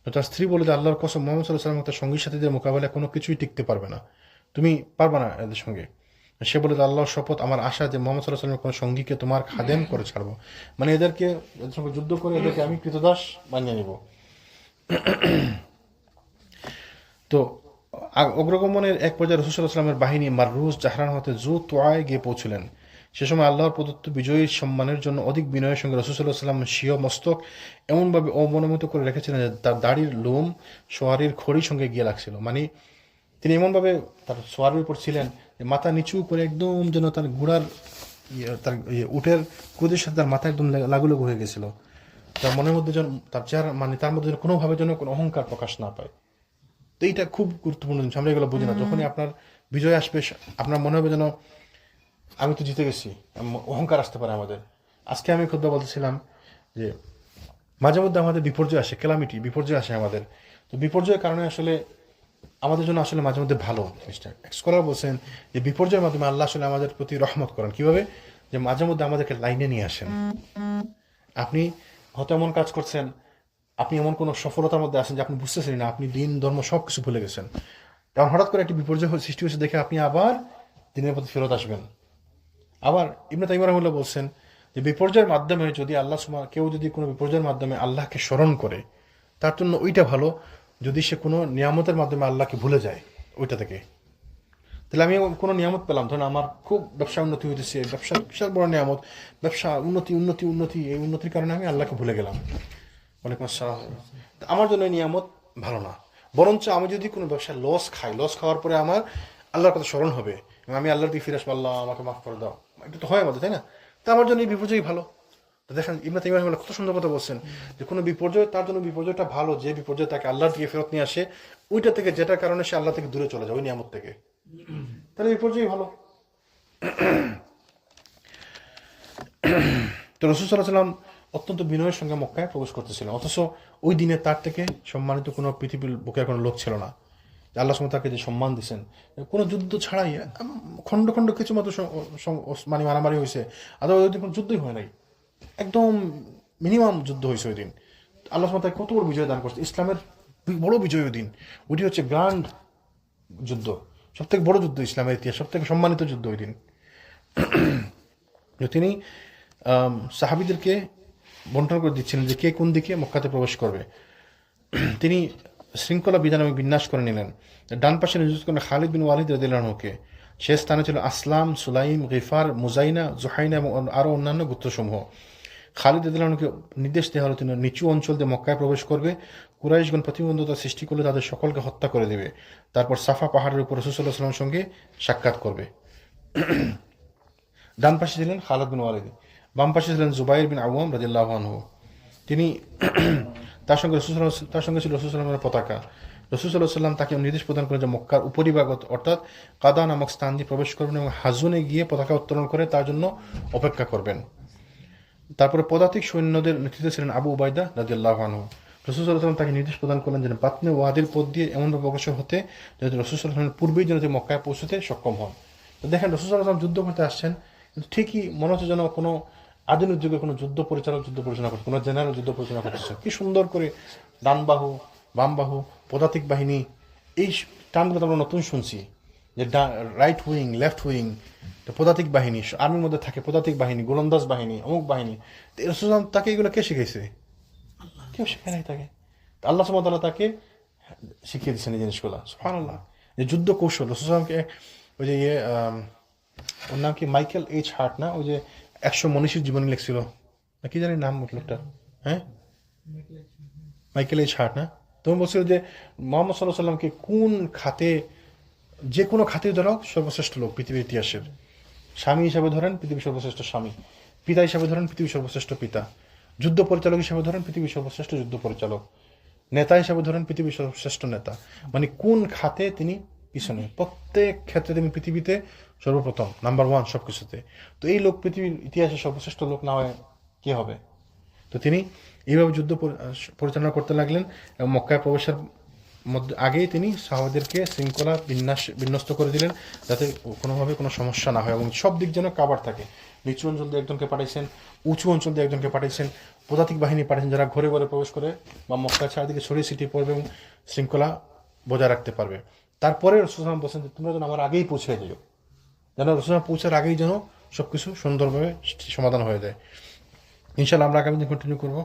তো তার স্ত্রী বলে যে আল্লাহর কসম, মোহাম্মদ সাল্লাহ সাল্লাম তার সঙ্গী সাথীদের মোকাবেলায় কোনো কিছুই টিকতে পারবে না, তুমি পারবে না এদের সঙ্গে। সে বলে যে আল্লাহর শপথ, আমার আশা যে মোহাম্মদ সাল্লাহ সাল্লামের কোনো সঙ্গীকে তোমার খাদেম করে ছাড়বো, মানে এদের সঙ্গে যুদ্ধ করে এদেরকে আমি কৃতদাস বানিয়ে নিব। তো অগ্রগমনের এক পর্যায়ে রাসূল সাল্লাল্লাহু আলাইহি ওয়াসাল্লামের বাহিনী মাররুজ জাহরান হতে জু তোয়ায় গিয়ে পৌঁছলেন। সে সময় আল্লাহর প্রদত্ত বিজয়ী সম্মানের জন্য অধিক বিনয়ের সঙ্গে রাসূল সাল্লাল্লাহু আলাইহি ওয়াসাল্লাম স্বীয় মস্তক এমনভাবে অবনমিত করে রেখেছিলেন যে তার দাড়ির লোম সোয়ারির খড়ির সঙ্গে গিয়ে লাগছিল। মানে তিনি এমনভাবে তার সোয়ারির উপর ছিলেন যে মাথা নিচু করে একদম যেন তার ঘোড়ার তার উটের কুদের সাথে তার মাথা একদম লাগুলাগু হয়ে গেছিল। তার মনের মধ্যে যেন তার চেহারা, মানে তার মধ্যে যেন কোনোভাবে যেন কোনো অহংকার প্রকাশ না পায়। তো এইটা খুব গুরুত্বপূর্ণ জিনিস, আমরা এগুলো বুঝি না। যখনই আপনার বিজয় আসবে আপনার মনে হবে যেন আমি তো জিতে গেছি, অহংকার আসতে পারে আমাদের। আজকে আমি খুদ্া বলতেছিলাম যে মাঝে মধ্যে আমাদের বিপর্যয় আসে, ক্যালামিটি বিপর্যয় আসে আমাদের। তো বিপর্যয়ের কারণে আসলে আমাদের জন্য আসলে মাঝে মধ্যে ভালো জিনিসটা। স্কলার বলছেন যে বিপর্যয়ের মাধ্যমে আল্লাহ আসলে আমাদের প্রতি রহমত করেন। কিভাবে? যে মাঝে মধ্যে আমাদেরকে লাইনে নিয়ে আসেন। আপনি হয়তো এমন কাজ করছেন, আপনি এমন কোনো সফলতার মধ্যে আছেন যে আপনি বুঝতেছেন না, আপনি দিন ধর্ম সব কিছু ভুলে গেছেন। কারণ হঠাৎ করে একটি বিপর্যয় সৃষ্টি হয়েছে দেখে আপনি আবার দিনের প্রতি ফেরত আসবেন। আবার ইবনে তাইমিয়া রাহিমাহুল্লাহ বলছেন যে বিপর্যয়ের মাধ্যমে যদি কেউ যদি কোনো বিপর্যয়ের মাধ্যমে আল্লাহকে স্মরণ করে, তার জন্য ওইটা ভালো যদি সে কোনো নিয়ামতের মাধ্যমে আল্লাহকে ভুলে যায় ওইটা থেকে। তাহলে আমি কোনো নিয়ামত পেলাম, ধরুন আমার খুব ব্যবসা উন্নতি হইতেছে, ব্যবসা বিশাল বড় নিয়ামত, ব্যবসা উন্নতি, এই উন্নতির কারণে আমি আল্লাহকে ভুলে গেলাম। ওয়ালাইকুম আসসালাম। আমার জন্য এই নিয়ামত ভালো না। বরঞ্চ আমি যদি কোনো ব্যবসায় লস খাই, লস খাওয়ার পরে আমার আল্লাহর কথা স্মরণ হবে এবং আমি আল্লাহর দিকে ফিরে আসবো, আল্লাহ আমাকে মাফ করে দাও, এটা তো হয় আমাদের, তাই না? তো আমার জন্য এই বিপর্যয় ভালো। তো দেখেন ইবনে তাইমিয়া রাহিমাহুল্লাহ কত সুন্দর কথা বলছেন যে কোনো বিপর্যয় তার জন্য বিপর্যয়টা ভালো, যে বিপর্যয় তাকে আল্লাহর দিকে ফেরত নিয়ে আসে, ওইটা থেকে যেটার কারণে সে আল্লাহ থেকে দূরে চলে যায় ওই নিয়ামত থেকে, তাহলে বিপর্যয় ভালো। তো রাসূল সাল্লাল্লাহু আলাইহি ওয়াসাল্লাম অত্যন্ত বিনয়ের সঙ্গে মক্কায় প্রবেশ করতেছিলেন, অথচ ওই দিনে তার থেকে সম্মানিত কোনো পৃথিবীর বুকের কোনো লোক ছিল না। আল্লাহ সুবহানাহু ওয়া তাআলা তাকে যে সম্মান দিয়েছেন, কোনো যুদ্ধ ছাড়াই খণ্ড খণ্ড কিছু মাত্র মানে মারামারি হয়েছে, আদৌ ওই দিন কোনো যুদ্ধই হয় নাই, একদম মিনিমাম যুদ্ধ হয়েছে ওই দিন। আল্লাহ সুবহানাহু ওয়া তাআলা কত বড় বিজয় দান করছে, ইসলামের বড় বিজয় ওই দিন। ওইটি হচ্ছে গ্র্যান্ড যুদ্ধ, সব থেকে বড় যুদ্ধ ইসলামের ইতিহাস, সব থেকে সম্মানিত যুদ্ধ ওই দিন। তিনি সাহাবীদেরকে বন্টন করে দিচ্ছিলেন যে কে কোন দিকে মক্কাতে প্রবেশ করবে। তিনি শৃঙ্খলা বিধান এবং বিন্যাস করে নিলেন। ডান পাশে নিযুক্ত করেন খালিদ বিন ওয়ালিদ রাদিয়াল্লাহু আনহুকে। সে স্থানে ছিল আসলাম, সুলাইম, গিফার, মুজাইনা, জুহাইনা এবং আরও অন্যান্য গোত্রসমূহ। খালিদ রাদিয়াল্লাহু আনহুকে নির্দেশ দেওয়া হলো তিনি নিচু অঞ্চল দিয়ে মক্কায় প্রবেশ করবে। কুরাইশগণ প্রতিবন্ধকতা সৃষ্টি করলে তাদের সকলকে হত্যা করে দেবে। তারপর সাফা পাহাড়ের উপর রাসূল সাল্লাল্লাহু আলাইহি ওয়াসাল্লামের সঙ্গে সাক্ষাৎ করবে। ডান পাশে ছিলেন খালিদ বিন ওয়ালিদ, বাম পাশে ছিলেন জুবাইর বিন আওয়াম রাদিয়াল্লাহু আনহু। তিনি তার সঙ্গে ছিল রাসূল সাল্লাল্লাহু আলাইহি ওয়াসাল্লামের পতাকা। রাসূল সাল্লাল্লাহু আলাইহি ওয়াসাল্লাম তাকে নির্দেশ প্রদান করেন যে মক্কার উপরিভাগ অর্থাৎ কাদা নামক স্থান দিয়ে প্রবেশ করবেন এবং হাজুনে গিয়ে পতাকা উত্তোলন করে তার জন্য অপেক্ষা করবেন। তারপরে পদাতিক সৈন্যদের নেতৃত্বে ছিলেন আবু উবাইদা রাদিয়াল্লাহু আনহু। রাসূল সাল্লাল্লাহু আলাইহি ওয়াসাল্লাম তাকে নির্দেশ প্রদান করলেন যে বাতনে ওয়াদির পথ দিয়ে এমনভাবে অগ্রসর হতে যাতে রাসূল সাল্লাল্লাহু আলাইহি ওয়াসাল্লামের পূর্বেই যেন মক্কায় পৌঁছতে সক্ষম হন। তো দেখেন রাসূল সাল্লাল্লাহু আলাইহি ওয়াসাল্লাম যুদ্ধ করতে আসছেন, কিন্তু ঠিকই মনে হচ্ছে যেন কোনো আধুনিক যুগে কোনো যুদ্ধ পরিচালনা করছে, কোনো জেনারেল যুদ্ধ পরিচালনা করতেছে। কি সুন্দর করে ডান বাহু, বাম বাহু, পদাতিক বাহিনী, এই টার্মগুলো তো আমরা নতুন শুনছি যে রাইট উইং, লেফট উইং, পদাতিক বাহিনী, আর্মির মধ্যে থাকে পদাতিক বাহিনী, গোলন্দাজ বাহিনী, অমুক বাহিনী। রাসূল তাকে এগুলো কে শিখাইছে? কেউ শেখায় নাই তাকে। আল্লাহ সুবহানাহু ওয়া তাআলা তাকে শিখিয়ে দিচ্ছেন এই জিনিসগুলো। সুবহানাল্লাহ, যে যুদ্ধ কৌশল। রাসূল ওই যে ওর নাম কি মাইকেল এইচ হার্ট না, ওই যে 100 মনীষীর জীবনী লিখছিল না, কি জানি নাম লোকটা, হ্যাঁ মাইকেল এইচ হার্ট না। তুমি বলছিল যে মুহাম্মদ সাল্লাল্লাহু আলাইহি ওয়াসাল্লামকে কোন খাতে, যে কোনো খাতে ধরো সর্বশ্রেষ্ঠ লোক পৃথিবীর ইতিহাসের। স্বামী হিসাবে ধরেন পৃথিবীর সর্বশ্রেষ্ঠ স্বামী, পিতা হিসাবে ধরেন পৃথিবীর সর্বশ্রেষ্ঠ পিতা, যুদ্ধ পরিচালক হিসাবে ধরেন পৃথিবীর সর্বশ্রেষ্ঠ যুদ্ধ পরিচালক, নেতা হিসাবে ধরেন পৃথিবীর সর্বশ্রেষ্ঠ নেতা। মানে কোন খাতে তিনি পিছনে, প্রত্যেক ক্ষেত্রে তিনি পৃথিবীতে সর্বপ্রথম, নাম্বার ওয়ান সব কিছুতে। তো এই লোক পৃথিবীর ইতিহাসে সর্বশ্রেষ্ঠ লোক না হয় কে হবে? তো তিনি এইভাবে যুদ্ধ পরিচালনা করতে লাগলেন এবং মক্কায় প্রবেশের মধ্যে আগেই তিনি সাহাবাদেরকে শৃঙ্খলা বিন্যস্ত করে দিলেন যাতে কোনোভাবে কোনো সমস্যা না হয় এবং সব দিক যেন কাভার থাকে। নিচু অঞ্চল দিয়ে একজনকে পাঠিয়েছেন, উঁচু অঞ্চল দিয়ে একজনকে পাঠিয়েছেন, পদাতিক বাহিনী পাঠিয়েছেন যারা ঘরে ঘরে প্রবেশ করে বা মক্কার চারিদিকে ছড়িয়ে ছিটিয়ে পড়বে এবং শৃঙ্খলা বজায় রাখতে পারবে। তারপরে রাসূল বলছেন যে তোমরা যেন আমার আগেই পৌঁছে দিও, যেন রাসূল পৌঁছার আগেই যেন সব কিছু সুন্দরভাবে সমাধান হয়ে যায়। ইনশাআল্লাহ আমরা আগামী দিন কন্টিনিউ করবো।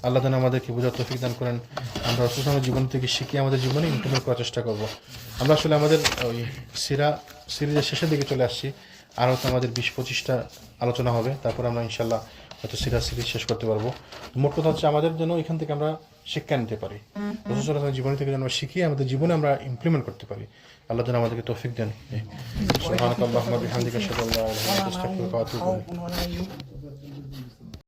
আল্লাহ যেন আমাদেরকে বোঝার তৌফিক দান করেন। আমরা রাসূলের জীবন থেকে শিখে আমাদের জীবনে ইমপ্লিমেন্ট করার চেষ্টা করব। আমরা আসলে আমাদের ওই সিরিজের শেষের দিকে চলে আসছি। আরও তো আমাদের 20-25টা আলোচনা হবে, তারপর আমরা ইনশাআল্লাহ হয়তো সিরিজ শেষ করতে পারবো। মোট কথা হচ্ছে আমাদের যেন এখান থেকে আমরা শিক্ষা নিতে পারি, রাসূলের জীবন থেকে যেন আমরা শিখিয়ে আমাদের জীবনে আমরা ইমপ্লিমেন্ট করতে পারি। আল্লাহ যেন আমাদেরকে তৌফিক দেন। সুবহানাকাল্লাহুম্মা বিহামদিকা আশহাদু আল্লা ইলাহা ইল্লা আনতা আস্তাগফিরুকা ওয়া আতুবু ইলাইক।